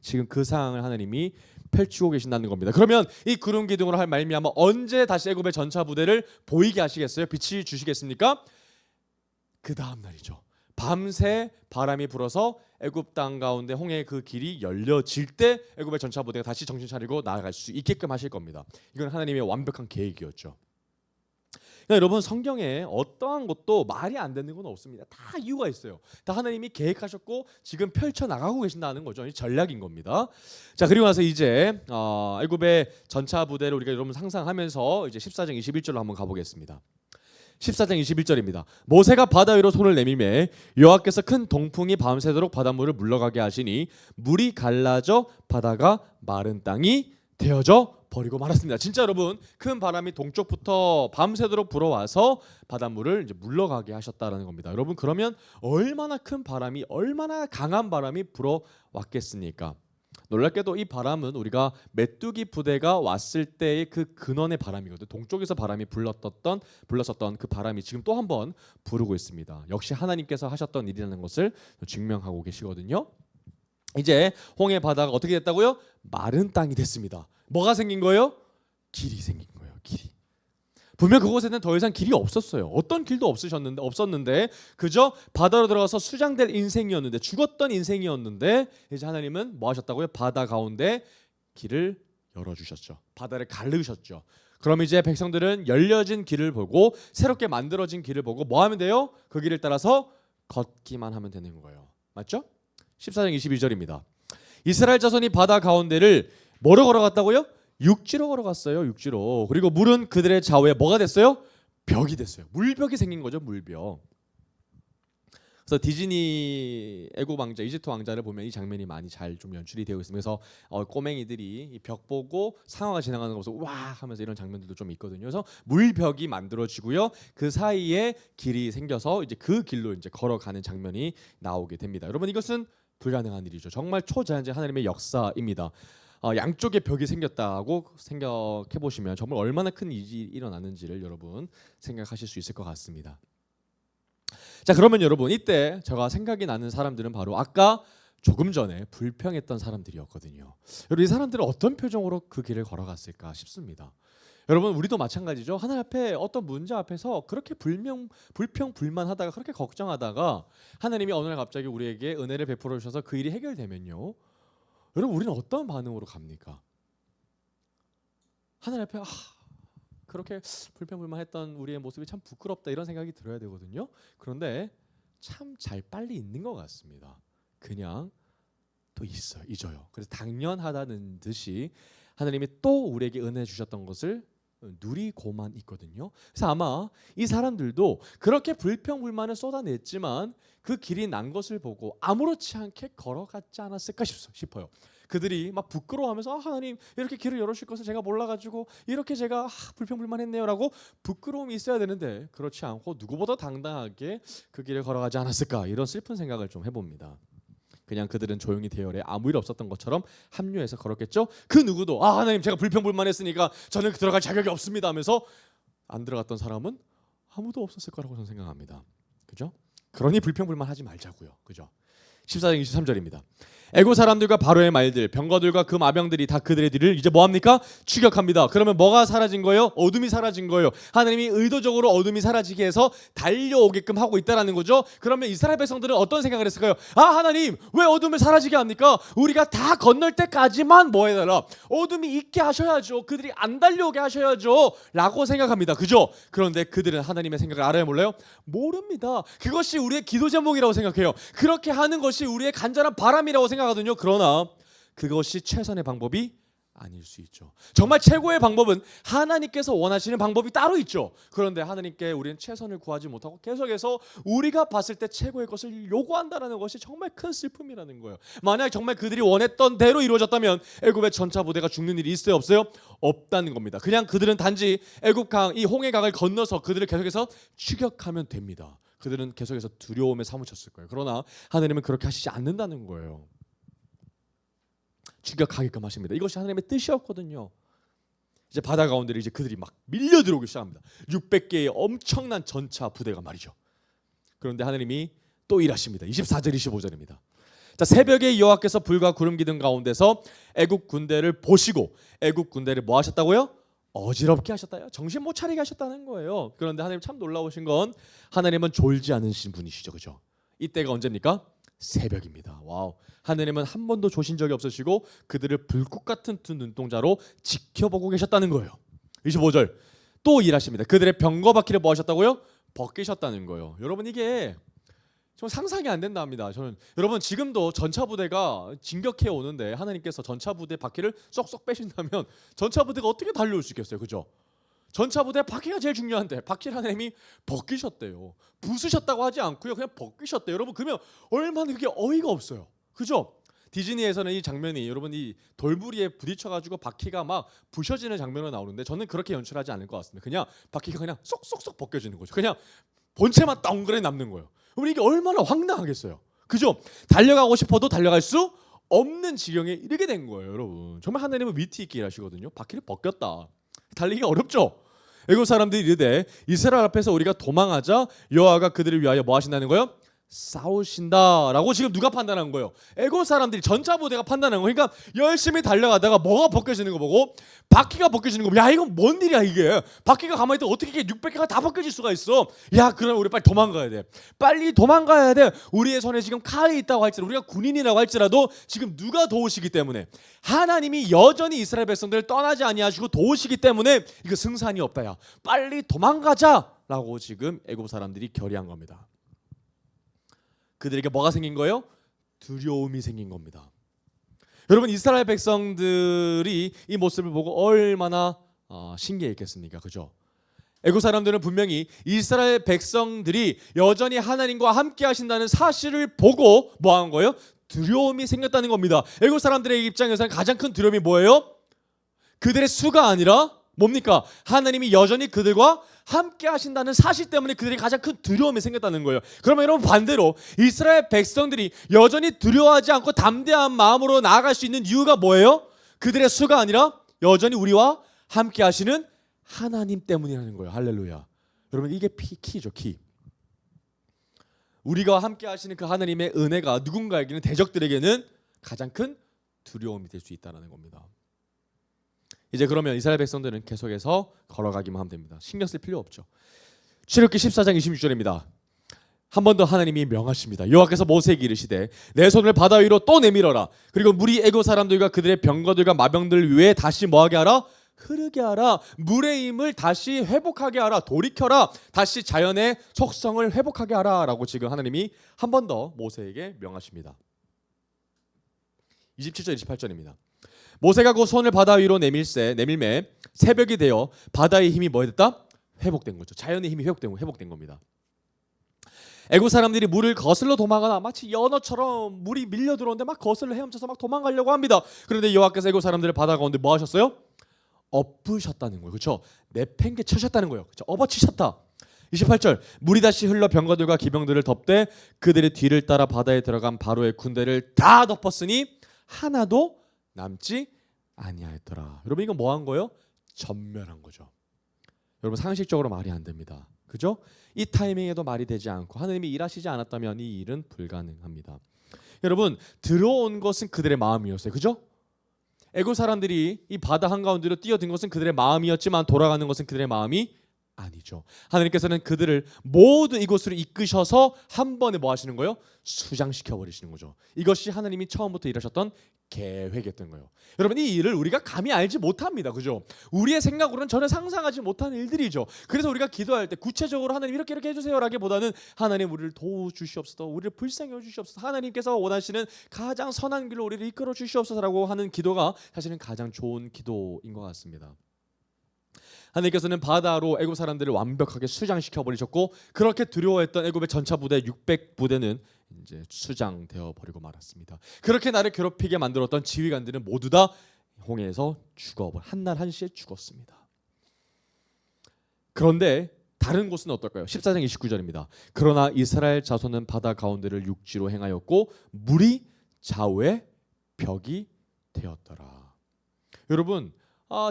지금 그 상황을 하나님이 펼치고 계신다는 겁니다. 그러면 이 구름 기둥으로 할 말미암아 언제 다시 애굽의 전차 부대를 보이게 하시겠어요? 빛이 주시겠습니까? 그 다음 날이죠. 밤새 바람이 불어서 애굽 땅 가운데 홍해의 그 길이 열려질 때 애굽의 전차 부대가 다시 정신 차리고 나아갈 수 있게끔 하실 겁니다. 이건 하나님의 완벽한 계획이었죠. 그러니까 여러분, 성경에 어떠한 것도 말이 안 되는 건 없습니다. 다 이유가 있어요. 다 하나님이 계획하셨고 지금 펼쳐 나가고 계신다는 거죠. 이 전략인 겁니다. 자, 그리고 나서 이제 애굽의 전차 부대를 우리가 여러분 상상하면서 이제 14장 21절로 한번 가보겠습니다. 14장 21절입니다. 모세가 바다 위로 손을 내밀매 여호와께서 큰 동풍이 밤새도록 바닷물을 물러가게 하시니 물이 갈라져 바다가 마른 땅이 되어져 버리고 말았습니다. 진짜 여러분, 큰 바람이 동쪽부터 밤새도록 불어와서 바닷물을 이제 물러가게 하셨다라는 겁니다. 여러분, 그러면 얼마나 큰 바람이, 얼마나 강한 바람이 불어왔겠습니까? 놀랍게도 이 바람은 우리가 메뚜기 부대가 왔을 때의 그 근원의 바람이거든요. 동쪽에서 바람이 불렀었던 그 바람이 지금 또 한 번 부르고 있습니다. 역시 하나님께서 하셨던 일이라는 것을 증명하고 계시거든요. 이제 홍해 바다가 어떻게 됐다고요? 마른 땅이 됐습니다. 뭐가 생긴 거예요? 길이 생긴 거예요. 길이. 분명 그곳에는 더 이상 길이 없었어요. 어떤 길도 없었는데 그저 바다로 들어가서 수장될 인생이었는데, 죽었던 인생이었는데, 이제 하나님은 뭐 하셨다고요? 바다 가운데 길을 열어주셨죠. 바다를 가르셨죠. 그럼 이제 백성들은 열려진 길을 보고, 새롭게 만들어진 길을 보고 뭐 하면 돼요? 그 길을 따라서 걷기만 하면 되는 거예요. 맞죠? 14장 22절입니다. 이스라엘 자손이 바다 가운데를 뭐로 걸어갔다고요? 육지로 걸어갔어요. 육지로. 그리고 물은 그들의 좌우에 뭐가 됐어요? 벽이 됐어요. 물벽이 생긴 거죠. 물벽. 그래서 디즈니 애국 왕자, 이집트 왕자를 보면 이 장면이 많이 잘 좀 연출이 되어 있습니다. 그래서 꼬맹이들이 이 벽 보고 상어가 지나가는 거 보면서 와 하면서 이런 장면들도 좀 있거든요. 그래서 물벽이 만들어지고요. 그 사이에 길이 생겨서 이제 그 길로 이제 걸어가는 장면이 나오게 됩니다. 여러분, 이것은 불가능한 일이죠. 정말 초자연적 하나님의 역사입니다. 양쪽에 벽이 생겼다고 생각해 보시면 정말 얼마나 큰 일이 일어났는지를 여러분 생각하실 수 있을 것 같습니다. 자, 그러면 여러분, 이때 제가 생각이 나는 사람들은 바로 아까 조금 전에 불평했던 사람들이었거든요. 여러분, 이 사람들은 어떤 표정으로 그 길을 걸어갔을까 싶습니다. 여러분, 우리도 마찬가지죠. 하나님 앞에 어떤 문제 앞에서 그렇게 불평 불만하다가, 그렇게 걱정하다가 하나님이 어느 날 갑자기 우리에게 은혜를 베풀어 주셔서 그 일이 해결되면요, 여러분, 우리는 어떤 반응으로 갑니까? 하나님 앞에 그렇게 불평불만했던 우리의 모습이 참 부끄럽다, 이런 생각이 들어야 되거든요. 그런데 참 잘 빨리 있는 것 같습니다. 그냥 또 있어요, 잊어요. 그래서 당연하다는 듯이 하나님이 또 우리에게 은혜 주셨던 것을 누리고만 있거든요. 그래서 아마 이 사람들도 그렇게 불평불만을 쏟아냈지만 그 길이 난 것을 보고 아무렇지 않게 걸어갔지 않았을까 싶어요. 그들이 막 부끄러워하면서 하나님, 이렇게 길을 열어주실 것을 제가 몰라가지고 이렇게 제가 불평불만했네요라고 부끄러움이 있어야 되는데, 그렇지 않고 누구보다 당당하게 그 길을 걸어가지 않았을까, 이런 슬픈 생각을 좀 해봅니다. 그냥 그들은 조용히 대열에 아무 일 없었던 것처럼 합류해서 걸었겠죠. 그 누구도 하나님, 제가 불평불만했으니까 저는 들어갈 자격이 없습니다 하면서 안 들어갔던 사람은 아무도 없었을 거라고 저는 생각합니다. 그죠? 그러니 불평불만하지 말자고요. 그죠? 14장 23절입니다. 애고 사람들과 바로의 말들, 병거들과 그 마병들이 다 그들의 뒤를 이제 뭐합니까? 추격합니다. 그러면 뭐가 사라진 거예요? 어둠이 사라진 거예요. 하나님이 의도적으로 어둠이 사라지게 해서 달려오게끔 하고 있다라는 거죠. 그러면 이스라엘 백성들은 어떤 생각을 했을까요? 하나님, 왜 어둠을 사라지게 합니까? 우리가 다 건널 때까지만 뭐 해달라, 어둠이 있게 하셔야죠. 그들이 안 달려오게 하셔야죠 라고 생각합니다. 그죠? 그런데 그들은 하나님의 생각을 알아요, 몰라요? 모릅니다. 그것이 우리의 기도 제목이라고 생각해요. 그렇게 하는 것이 우리의 간절한 바람이라고 생각하거든요. 그러나 그것이 최선의 방법이 아닐 수 있죠. 정말 최고의 방법은 하나님께서 원하시는 방법이 따로 있죠. 그런데 하나님께 우리는 최선을 구하지 못하고 계속해서 우리가 봤을 때 최고의 것을 요구한다는 것이 정말 큰 슬픔이라는 거예요. 만약 정말 그들이 원했던 대로 이루어졌다면 애굽의 전차 부대가 죽는 일이 있어요, 없어요? 없다는 겁니다. 그냥 그들은 단지 애굽강, 이 홍해강을 건너서 그들을 계속해서 추격하면 됩니다. 그들은 계속해서 두려움에 사무쳤을 거예요. 그러나 하나님은 그렇게 하시지 않는다는 거예요. 추격하게끔 하십니다. 이것이 하나님의 뜻이었거든요. 이제 바다 가운데를 이제 그들이 막 밀려 들어오기 시작합니다. 600개의 엄청난 전차 부대가 말이죠. 그런데 하나님이 또 일하십니다. 24절 25절입니다. 자, 새벽에 여호와께서 불과 구름 기둥 가운데서 애국 군대를 보시고 애국 군대를 뭐 하셨다고요? 어지럽게 하셨다요. 정신 못 차리게 하셨다는 거예요. 그런데 하나님 참 놀라우신 건 하나님은 졸지 않으신 분이시죠. 그죠? 이때가 언제입니까? 새벽입니다. 와우. 하느님은 한 번도 조신 적이 없으시고 그들을 불꽃 같은 두 눈동자로 지켜보고 계셨다는 거예요. 25절 또 일하십니다. 그들의 병거 바퀴를 뭐 하셨다고요? 벗기셨다는 거예요. 여러분 이게 좀 상상이 안 된답니다. 저는 여러분 지금도 전차 부대가 진격해 오는데 하나님께서 전차 부대 바퀴를 쏙쏙 빼신다면 전차 부대가 어떻게 달려올 수 있겠어요, 그죠? 전차 부대 바퀴가 제일 중요한데 바퀴를 하나님이 벗기셨대요. 부수셨다고 하지 않고요, 그냥 벗기셨대요. 여러분 그러면 얼마나 그게 어이가 없어요, 그죠? 디즈니에서는 이 장면이 여러분 이 돌부리에 부딪혀가지고 바퀴가 막 부셔지는 장면으로 나오는데 저는 그렇게 연출하지 않을 것 같습니다. 그냥 바퀴가 그냥 쏙쏙쏙 벗겨지는 거죠. 그냥 본체만 덩그레 남는 거예요. 그럼 이게 얼마나 황당하겠어요, 그죠? 달려가고 싶어도 달려갈 수 없는 지경에 이르게 된 거예요, 여러분. 정말 하나님은 위트 있게 일하시거든요. 바퀴를 벗겼다. 달리기가 어렵죠. 애굽 사람들이 이르되 이스라엘 앞에서 우리가 도망하자 여호와가 그들을 위하여 뭐 하신다는 거예요? 싸우신다라고 지금 누가 판단한 거예요? 애굽 사람들이 전차 부대가 판단한 거예요. 그러니까 열심히 달려가다가 뭐가 벗겨지는 거 보고 바퀴가 벗겨지는 거 보고 야 이건 뭔 일이야 이게. 바퀴가 가만히 있다 어떻게 이게 600개가 다 벗겨질 수가 있어. 야 그럼 우리 빨리 도망가야 돼. 빨리 도망가야 돼. 우리의 손에 지금 칼이 있다고 할지라도 우리가 군인이라고 할지라도 지금 누가 도우시기 때문에 하나님이 여전히 이스라엘 백성들을 떠나지 아니하시고 도우시기 때문에 이거 승산이 없다. 야 빨리 도망가자라고 지금 애굽 사람들이 결의한 겁니다. 그들에게 뭐가 생긴 거예요? 두려움이 생긴 겁니다. 여러분 이스라엘 백성들이 이 모습을 보고 얼마나 신기했겠습니까? 그죠? 애굽 사람들은 분명히 이스라엘 백성들이 여전히 하나님과 함께 하신다는 사실을 보고 뭐 한 거예요? 두려움이 생겼다는 겁니다. 애굽 사람들의 입장에서는 가장 큰 두려움이 뭐예요? 그들의 수가 아니라 뭡니까? 하나님이 여전히 그들과 함께 하신다는 사실 때문에 그들이 가장 큰 두려움이 생겼다는 거예요. 그러면 여러분 반대로 이스라엘 백성들이 여전히 두려워하지 않고 담대한 마음으로 나아갈 수 있는 이유가 뭐예요? 그들의 수가 아니라 여전히 우리와 함께 하시는 하나님 때문이라는 거예요. 할렐루야. 여러분 이게 키죠, 키. 우리가 함께 하시는 그 하나님의 은혜가 누군가에게는 대적들에게는 가장 큰 두려움이 될 수 있다는 겁니다. 이제 그러면 이스라엘 백성들은 계속해서 걸어가기만 하면 됩니다. 신경 쓸 필요 없죠. 출애굽기 14장 26절입니다. 한 번 더 하나님이 명하십니다. 여호와께서 모세에게 이르시되 내 손을 바다 위로 또 내밀어라. 그리고 물이 애굽 사람들과 그들의 병거들과 마병들 위에 다시 뭐하게 하라? 흐르게 하라. 물의 힘을 다시 회복하게 하라. 돌이켜라. 다시 자연의 속성을 회복하게 하라 라고 지금 하나님이 한 번 더 모세에게 명하십니다. 27절 28절입니다. 모세가 그 손을 바다 위로 내밀매 새벽이 되어 바다의 힘이 뭐 됐다? 회복된 거죠. 자연의 힘이 회복된 겁니다. 애굽 사람들이 물을 거슬러 도망가나 마치 연어처럼 물이 밀려 들어오는데 막 거슬러 헤엄쳐서 막 도망가려고 합니다. 그런데 여호와께서 애굽 사람들을 바다 가운데 뭐 하셨어요? 엎으셨다는 거예요. 그렇죠? 내팽개치셨다는 거예요. 그렇죠? 업어치셨다. 28절 물이 다시 흘러 병거들과 기병들을 덮되 그들의 뒤를 따라 바다에 들어간 바로의 군대를 다 덮었으니 하나도 남지 아니하였더라. 여러분 이건 뭐 한 거예요? 전멸한 거죠. 여러분 상식적으로 말이 안 됩니다. 그죠? 이 타이밍에도 말이 되지 않고 하나님이 일하시지 않았다면 이 일은 불가능합니다. 여러분 들어온 것은 그들의 마음이었어요. 그죠? 애굽 사람들이 이 바다 한가운데로 뛰어든 것은 그들의 마음이었지만 돌아가는 것은 그들의 마음이 아니죠. 하나님께서는 그들을 모두 이곳으로 이끄셔서 한 번에 뭐 하시는 거예요? 수장시켜 버리시는 거죠. 이것이 하나님이 처음부터 일하셨던 계획이었던 거예요. 여러분 이 일을 우리가 감히 알지 못합니다. 그죠? 우리의 생각으로는 전혀 상상하지 못한 일들이죠. 그래서 우리가 기도할 때 구체적으로 하나님 이렇게 해주세요 라기보다는 하나님 우리를 도와주시옵소서, 우리를 불쌍히 여주시옵소서, 하나님께서 원하시는 가장 선한 길로 우리를 이끌어 주시옵소서라고 하는 기도가 사실은 가장 좋은 기도인 것 같습니다. 하나님께서는 바다로 애굽 사람들을 완벽하게 수장시켜 버리셨고 그렇게 두려워했던 애굽의 전차 부대 600부대는 이제 수장되어 버리고 말았습니다. 그렇게 나를 괴롭히게 만들었던 지휘관들은 모두 다 홍해에서 한날 한시에 죽었습니다. 그런데 다른 곳은 어떨까요? 14장 29절입니다. 그러나 이스라엘 자손은 바다 가운데를 육지로 행하였고 물이 좌우에 벽이 되었더라. 여러분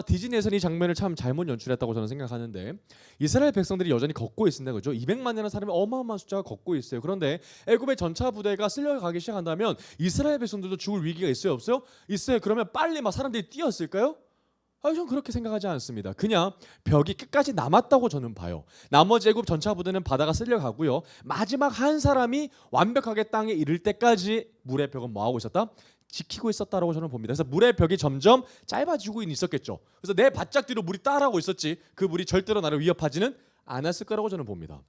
디즈니에서는 이 장면을 참 잘못 연출했다고 저는 생각하는데 이스라엘 백성들이 여전히 걷고 있습니다. 그죠? 200만이라는 사람이 어마어마한 숫자가 걷고 있어요. 그런데 애굽의 전차 부대가 쓸려가기 시작한다면 이스라엘 백성들도 죽을 위기가 있어요? 없어요? 있어요. 그러면 빨리 막 사람들이 뛰었을까요? 저는 그렇게 생각하지 않습니다. 그냥 벽이 끝까지 남았다고 저는 봐요. 나머지 애굽 전차 부대는 바다가 쓸려가고요. 마지막 한 사람이 완벽하게 땅에 이를 때까지 물의 벽은 뭐하고 있었다? 지키고 있었다라고 저는 봅니다. 그래서 물의 벽이 점점 짧아지고 있었겠죠. 그래서 내 바짝 뒤로 물이 따라오고 있었지 그 물이 절대로 나를 위협하지는 않았을 거라고 저는 봅니다.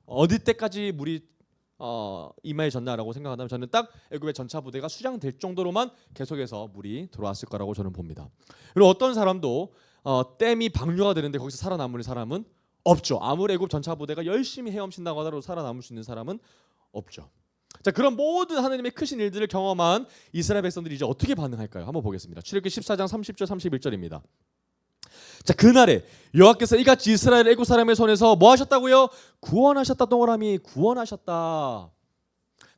어디 때까지 물이 이마에 졌나라고 생각한다면 저는 딱 애굽의 전차 부대가 수장될 정도로만 계속해서 물이 들어왔을 거라고 저는 봅니다. 그리고 어떤 사람도 댐이 방류가 되는데 거기서 살아남을 사람은 없죠. 아무리 애굽 전차 부대가 열심히 헤엄친다고 하더라도 살아남을 수 있는 사람은 없죠. 자, 그런 모든 하나님의 크신 일들을 경험한 이스라엘 백성들이 이제 어떻게 반응할까요? 한번 보겠습니다. 출애굽기 14장 30절 31절입니다. 자, 그날에 여호와께서 이같이 이스라엘 애굽 사람의 손에서 뭐 하셨다고요? 구원하셨다. 동그라미 구원하셨다.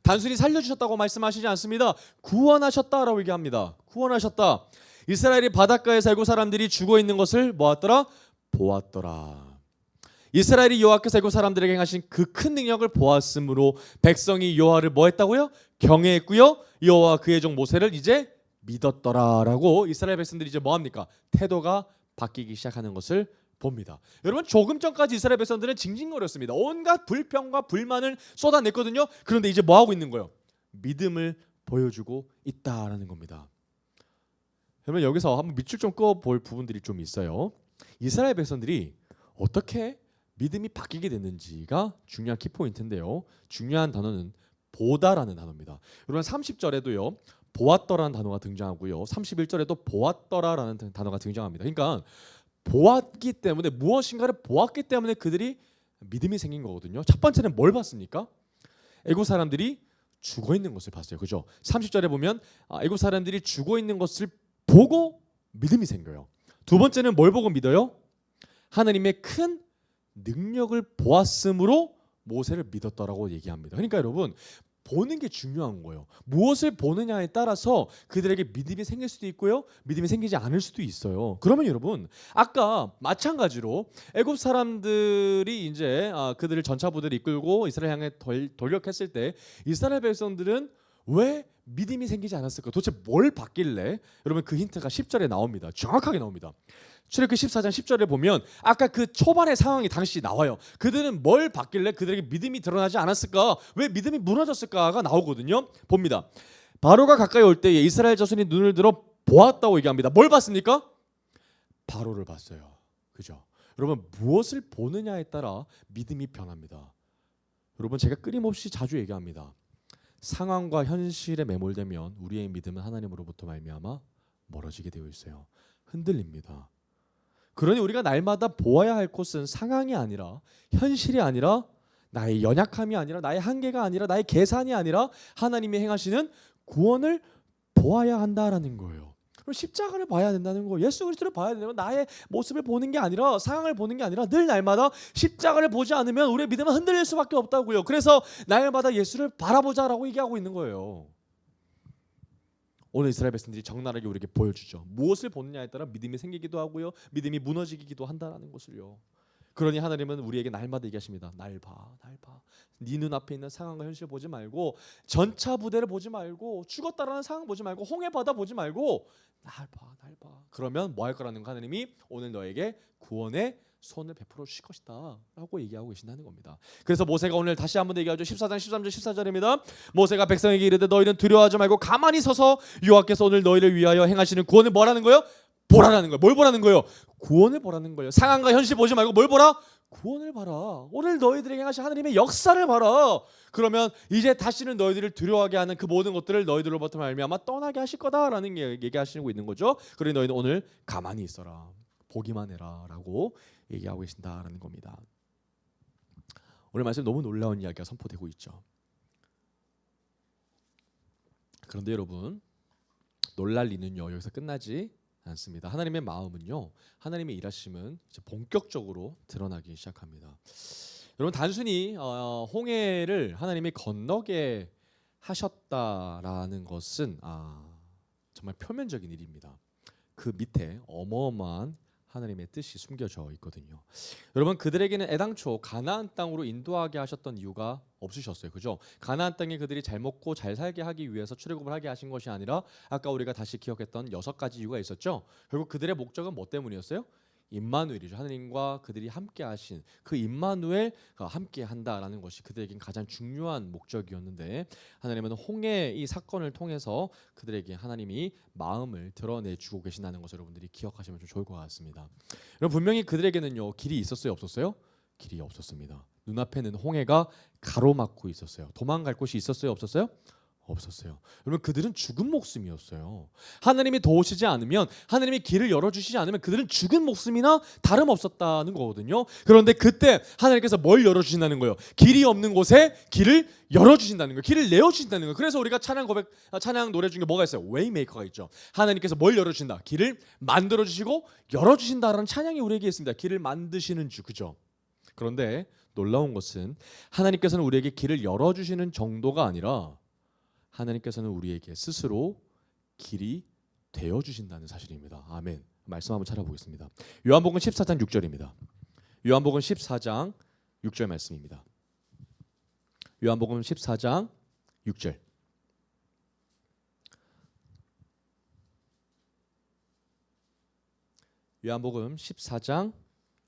단순히 살려주셨다고 말씀하시지 않습니다. 구원하셨다라고 얘기합니다. 구원하셨다. 이스라엘이 바닷가에서 애굽 사람들이 죽어 있는 것을 보았더라. 보았더라. 이스라엘이 여호와께서 애굽 사람들에게 행하신 그 큰 능력을 보았으므로 백성이 여호와를 뭐 했다고요? 경외했고요. 여호와 그의 종 모세를 이제 믿었더라라고 이스라엘 백성들이 이제 뭐 합니까? 태도가 바뀌기 시작하는 것을 봅니다. 여러분, 조금 전까지 이스라엘 백성들은 징징거렸습니다. 온갖 불평과 불만을 쏟아냈거든요. 그런데 이제 뭐 하고 있는 거예요? 믿음을 보여주고 있다라는 겁니다. 여러분, 여기서 한번 밑줄 좀 그어볼 부분들이 좀 있어요. 이스라엘 백성들이 어떻게 믿음이 바뀌게 됐는지가 중요한 키포인트인데요. 중요한 단어는 보다라는 단어입니다. 여러분, 30절에도요. 보았더라는 단어가 등장하고요. 31절에도 보았더라라는 단어가 등장합니다. 그러니까 보았기 때문에, 무엇인가를 보았기 때문에 그들이 믿음이 생긴 거거든요. 첫 번째는 뭘 봤습니까? 애굽 사람들이 죽어 있는 것을 봤어요. 그죠? 30절에 보면 애굽 사람들이 죽어 있는 것을 보고 믿음이 생겨요. 두 번째는 뭘 보고 믿어요? 하나님의 큰 능력을 보았으므로 모세를 믿었다라고 얘기합니다. 그러니까 여러분, 보는 게 중요한 거예요. 무엇을 보느냐에 따라서 그들에게 믿음이 생길 수도 있고요, 믿음이 생기지 않을 수도 있어요. 그러면 여러분, 아까 마찬가지로 애굽 사람들이 이제 그들을 전차 부대를 이끌고 이스라엘 향해 돌격했을 때 이스라엘 백성들은 왜 믿음이 생기지 않았을까? 도대체 뭘 봤길래? 여러분, 그 힌트가 10절에 나옵니다. 정확하게 나옵니다. 출애굽기 14장 10절에 보면 아까 그 초반의 상황이 당시 나와요. 그들은 뭘 봤길래 그들에게 믿음이 드러나지 않았을까? 왜 믿음이 무너졌을까가 나오거든요. 봅니다. 바로가 가까이 올 때에 이스라엘 자손이 눈을 들어 보았다고 얘기합니다. 뭘 봤습니까? 바로를 봤어요. 그죠? 여러분, 무엇을 보느냐에 따라 믿음이 변합니다. 여러분, 제가 끊임없이 자주 얘기합니다. 상황과 현실에 매몰되면 우리의 믿음은 하나님으로부터 말미암아 멀어지게 되어 있어요. 흔들립니다. 그러니 우리가 날마다 보아야 할 것은 상황이 아니라, 현실이 아니라, 나의 연약함이 아니라, 나의 한계가 아니라, 나의 계산이 아니라 하나님이 행하시는 구원을 보아야 한다라는 거예요. 그럼 십자가를 봐야 된다는 거예요. 예수 그리스도를 봐야 된다면 나의 모습을 보는 게 아니라, 상황을 보는 게 아니라 늘 날마다 십자가를 보지 않으면 우리의 믿음은 흔들릴 수밖에 없다고요. 그래서 날마다 예수를 바라보자라고 얘기하고 있는 거예요. 오늘 이스라엘 백성들이 적나라하게 우리에게 보여주죠. 무엇을 보느냐에 따라 믿음이 생기기도 하고요, 믿음이 무너지기도 한다는 것을요. 그러니 하나님은 우리에게 날마다 얘기하십니다. 날 봐, 날 봐. 네 눈앞에 있는 상황과 현실을 보지 말고, 전차 부대를 보지 말고, 죽었다라는 상황 보지 말고, 홍해 바다 보지 말고 날 봐, 날 봐. 그러면 뭐 할 거라는 거, 하나님이 오늘 너에게 구원의 손을 베풀어 주실 것이다 라고 얘기하고 계신다는 겁니다. 그래서 모세가 오늘 다시 한번 얘기하죠. 14장 13절 14절입니다. 모세가 백성에게 이르되 너희는 두려워하지 말고 가만히 서서 여호와께서 오늘 너희를 위하여 행하시는 구원을 뭐라는 거예요? 보라라는 거예요. 뭘 보라는 거예요? 구원을 보라는 거예요. 상황과 현실 보지 말고 뭘 보라? 구원을 봐라. 오늘 너희들에게 행하신 하나님의 역사를 봐라. 그러면 이제 다시는 너희들을 두려워하게 하는 그 모든 것들을 너희들로부터 말미암아 떠나게 하실 거다라는 얘기하시고 있는 거죠. 그러니 너희는 오늘 가만히 있어라, 보기만 해라 라고 얘기하고 계신다라는 겁니다. 오늘 말씀 너무 놀라운 이야기가 선포되고 있죠. 그런데 여러분, 놀랄 일은요 여기서 끝나지 않습니다. 하나님의 마음은요, 하나님의 일하심은 이제 본격적으로 드러나기 시작합니다. 여러분, 단순히 홍해를 하나님이 건너게 하셨다라는 것은 정말 표면적인 일입니다. 그 밑에 어마어마한 하나님의 뜻이 숨겨져 있거든요. 여러분, 그들에게는 애당초 가나안 땅으로 인도하게 하셨던 이유가 없으셨어요. 그죠? 가나안 땅에 그들이 잘 먹고 잘 살게 하기 위해서 출애굽을 하게 하신 것이 아니라 아까 우리가 다시 기억했던 6가지 이유가 있었죠. 결국 그들의 목적은 뭐 때문이었어요? 임마누엘이죠. 하나님과 그들이 함께 하신 그 임마누엘 함께 한다라는 것이 그들에겐 가장 중요한 목적이었는데, 하나님은 홍해 이 사건을 통해서 그들에게 하나님이 마음을 드러내 주고 계신다는 것을 여러분들이 기억하시면 좀 좋을 것 같습니다. 여러분, 분명히 그들에게는요 길이 있었어요, 없었어요? 길이 없었습니다. 눈앞에는 홍해가 가로막고 있었어요. 도망갈 곳이 있었어요, 없었어요? 없었어요. 여러분, 그들은 죽은 목숨이었어요. 하나님이 도우시지 않으면, 하나님이 길을 열어주시지 않으면 그들은 죽은 목숨이나 다름없었다는 거거든요. 그런데 그때 하나님께서 뭘 열어주신다는 거예요? 길이 없는 곳에 길을 열어주신다는 거예요. 길을 내어주신다는 거예요. 그래서 우리가 찬양 노래 중에 뭐가 있어요? 웨이메이커가 있죠. 하나님께서 뭘 열어주신다? 길을 만들어주시고 열어주신다라는 찬양이 우리에게 있습니다. 길을 만드시는 주, 그죠? 그런데 놀라운 것은 하나님께서는 우리에게 길을 열어주시는 정도가 아니라 하나님께서는 우리에게 스스로 길이 되어주신다는 사실입니다. 아멘. 말씀 한번 찾아보겠습니다. 요한복음 14장 6절입니다. 요한복음 14장 6절 말씀입니다. 요한복음 14장 6절. 요한복음 14장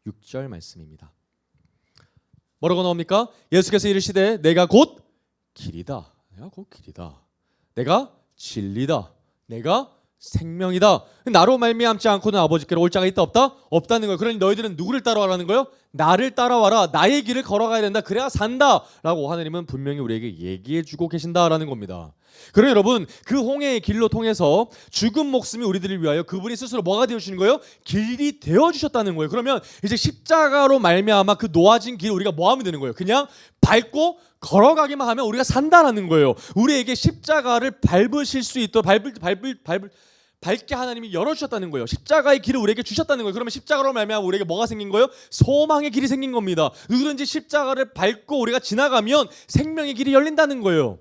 6절 말씀입니다. 뭐라고 나옵니까? 예수께서 이르시되 내가 곧 길이다. 내가 곧 길이다. 내가 진리다. 내가 생명이다. 나로 말미암지 않고는 아버지께로 올 자가 있다 없다? 없다는 거예요. 그러니 너희들은 누구를 따라와라는 거예요? 나를 따라와라. 나의 길을 걸어가야 된다. 그래야 산다. 라고 하나님은 분명히 우리에게 얘기해 주고 계신다라는 겁니다. 그럼 여러분, 그 홍해의 길로 통해서 죽은 목숨이 우리들을 위하여 그분이 스스로 뭐가 되어주시는 거예요? 길이 되어주셨다는 거예요. 그러면 이제 십자가로 말미암아 그 놓아진 길 우리가 뭐 하면 되는 거예요? 그냥 밟고 걸어가기만 하면 우리가 산다라는 거예요. 우리에게 십자가를 밟으실 수 있도록 밝게 하나님이 열어주셨다는 거예요. 십자가의 길을 우리에게 주셨다는 거예요. 그러면 십자가로 말미암아 우리에게 뭐가 생긴 거예요? 소망의 길이 생긴 겁니다. 누구든지 십자가를 밟고 우리가 지나가면 생명의 길이 열린다는 거예요.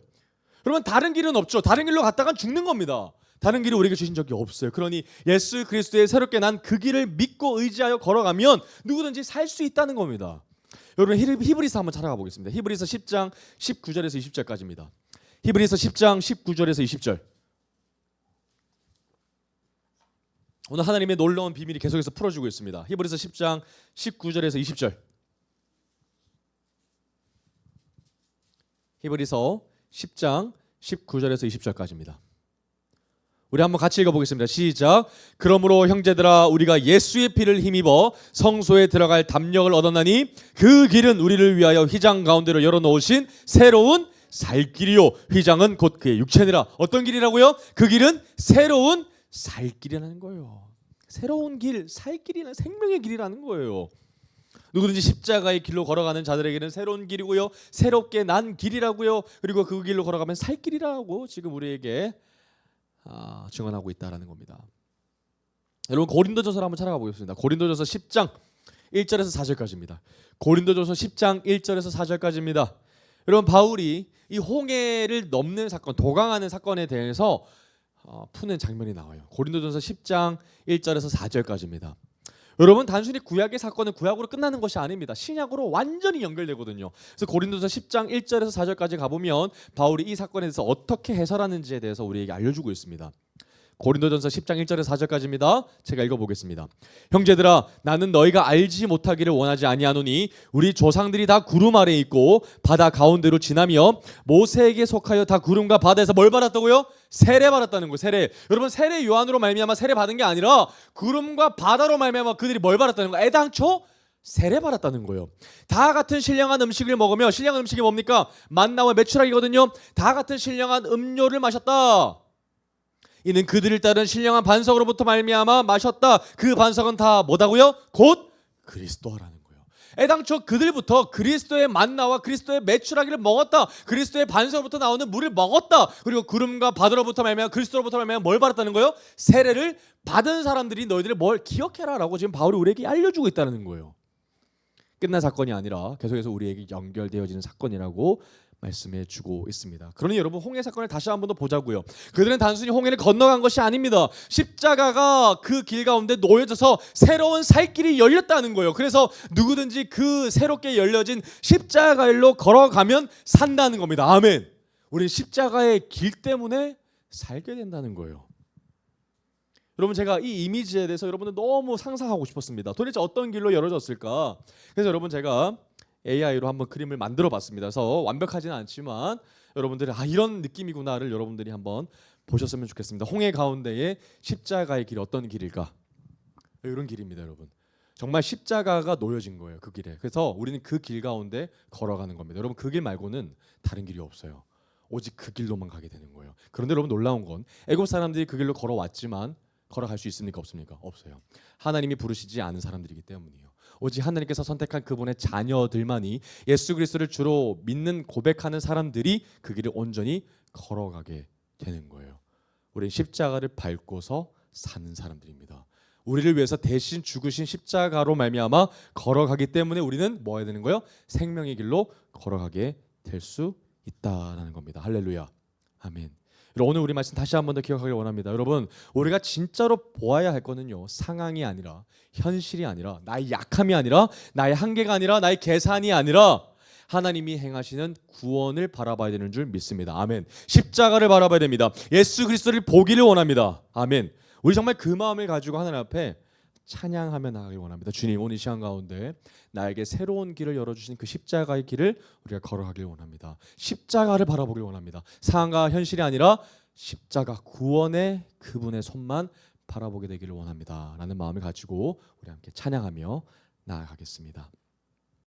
그러면 다른 길은 없죠. 다른 길로 갔다간 죽는 겁니다. 다른 길을 우리에게 주신 적이 없어요. 그러니 예수 그리스도의 새롭게 난 그 길을 믿고 의지하여 걸어가면 누구든지 살 수 있다는 겁니다. 여러분, 히브리서 한번 찾아가 보겠습니다. 히브리서 10장 19절에서 20절까지입니다. 히브리서 10장 19절에서 20절. 오늘 하나님의 놀라운 비밀이 계속해서 풀어주고 있습니다. 히브리서 10장 19절에서 20절. 히브리서 10장 19절에서 20절까지입니다. 우리 한번 같이 읽어보겠습니다. 시작. 그러므로 형제들아, 우리가 예수의 피를 힘입어 성소에 들어갈 담력을 얻었나니 그 길은 우리를 위하여 휘장 가운데로 열어놓으신 새로운 살 길이요, 휘장은 곧 그의 육체니라. 어떤 길이라고요? 그 길은 새로운 살 길이라는 거예요. 새로운 길, 살 길이라는, 생명의 길이라는 거예요. 누구든지 십자가의 길로 걸어가는 자들에게는 새로운 길이고요, 새롭게 난 길이라고요. 그리고 그 길로 걸어가면 살 길이라고 지금 우리에게 증언하고 있다라는 겁니다. 여러분, 고린도전서를 한번 찾아가 보겠습니다. 고린도전서 10장 1절에서 4절까지입니다. 고린도전서 10장 1절에서 4절까지입니다. 여러분, 바울이 이 홍해를 넘는 사건, 도강하는 사건에 대해서 푸는 장면이 나와요. 고린도전서 10장 1절에서 4절까지입니다. 여러분, 단순히 구약의 사건은 구약으로 끝나는 것이 아닙니다. 신약으로 완전히 연결되거든요. 그래서 고린도서 10장 1절에서 4절까지 가보면 바울이 이 사건에 대해서 어떻게 해설하는지에 대해서 우리에게 알려주고 있습니다. 고린도전서 10장 1절에서 4절까지입니다. 제가 읽어보겠습니다. 형제들아, 나는 너희가 알지 못하기를 원하지 아니하노니 우리 조상들이 다 구름 아래에 있고 바다 가운데로 지나며 모세에게 속하여 다 구름과 바다에서 뭘 받았다고요? 세례 받았다는 거예요. 세례. 여러분, 세례 요한으로 말미암아 세례 받은 게 아니라 구름과 바다로 말미암아 그들이 뭘 받았다는 거예요? 애당초 세례 받았다는 거예요. 다 같은 신령한 음식을 먹으며, 신령한 음식이 뭡니까? 만나와 메추라기거든요. 다 같은 신령한 음료를 마셨다. 이는 그들을 따른 신령한 반석으로부터 말미암아 마셨다. 그 반석은 다 뭐다고요? 곧 그리스도라는 거예요. 애당초 그들부터 그리스도의 만나와 그리스도의 메추라기를 먹었다. 그리스도의 반석으로부터 나오는 물을 먹었다. 그리고 구름과 바다로부터 말미암아 그리스도로부터 말미암아 뭘 받았다는 거예요? 세례를 받은 사람들이 너희들이 뭘 기억해라라고 지금 바울이 우리에게 알려주고 있다는 거예요. 끝난 사건이 아니라 계속해서 우리에게 연결되어지는 사건이라고 말씀해 주고 있습니다. 그러니 여러분 홍해 사건을 다시 한 번 더 보자고요. 그들은 단순히 홍해를 건너간 것이 아닙니다. 십자가가 그 길 가운데 놓여져서 새로운 살 길이 열렸다는 거예요. 그래서 누구든지 그 새롭게 열려진 십자가일로 걸어가면 산다는 겁니다. 아멘. 우리는 십자가의 길 때문에 살게 된다는 거예요. 여러분 제가 이 이미지에 대해서 여러분들 너무 상상하고 싶었습니다. 도대체 어떤 길로 열어졌을까? 그래서 여러분 제가 AI로 한번 그림을 만들어 봤습니다. 그래서 완벽하지는 않지만 여러분들이 이런 느낌이구나를 여러분들이 한번 보셨으면 좋겠습니다. 홍해 가운데에 십자가의 길이 어떤 길일까? 이런 길입니다, 여러분. 정말 십자가가 놓여진 거예요, 그 길에. 그래서 우리는 그 길 가운데 걸어가는 겁니다. 여러분 그 길 말고는 다른 길이 없어요. 오직 그 길로만 가게 되는 거예요. 그런데 여러분 놀라운 건 애굽 사람들이 그 길로 걸어왔지만 걸어갈 수 있습니까? 없습니까? 없어요. 하나님이 부르시지 않은 사람들이기 때문이에요. 오직 하나님께서 선택한 그분의 자녀들만이 예수 그리스도를 주로 믿는 고백하는 사람들이 그 길을 온전히 걸어가게 되는 거예요. 우리는 십자가를 밟고서 사는 사람들입니다. 우리를 위해서 대신 죽으신 십자가로 말미암아 걸어가기 때문에 우리는 뭐 해야 되는 거예요? 생명의 길로 걸어가게 될 수 있다라는 겁니다. 할렐루야. 아멘. 오늘 우리 말씀 다시 한 번 더 기억하길 원합니다. 여러분 우리가 진짜로 보아야 할 거는요 상황이 아니라 현실이 아니라 나의 약함이 아니라 나의 한계가 아니라 나의 계산이 아니라 하나님이 행하시는 구원을 바라봐야 되는 줄 믿습니다. 아멘. 십자가를 바라봐야 됩니다. 예수 그리스도를 보기를 원합니다. 아멘. 우리 정말 그 마음을 가지고 하나님 앞에 찬양하며 나가길 원합니다. 주님 오늘 이 시간 가운데 나에게 새로운 길을 열어주신 그 십자가의 길을 우리가 걸어가길 원합니다. 십자가를 바라보길 원합니다. 상황과 현실이 아니라 십자가 구원의 그분의 손만 바라보게 되기를 원합니다. 라는 마음을 가지고 우리 함께 찬양하며 나아가겠습니다.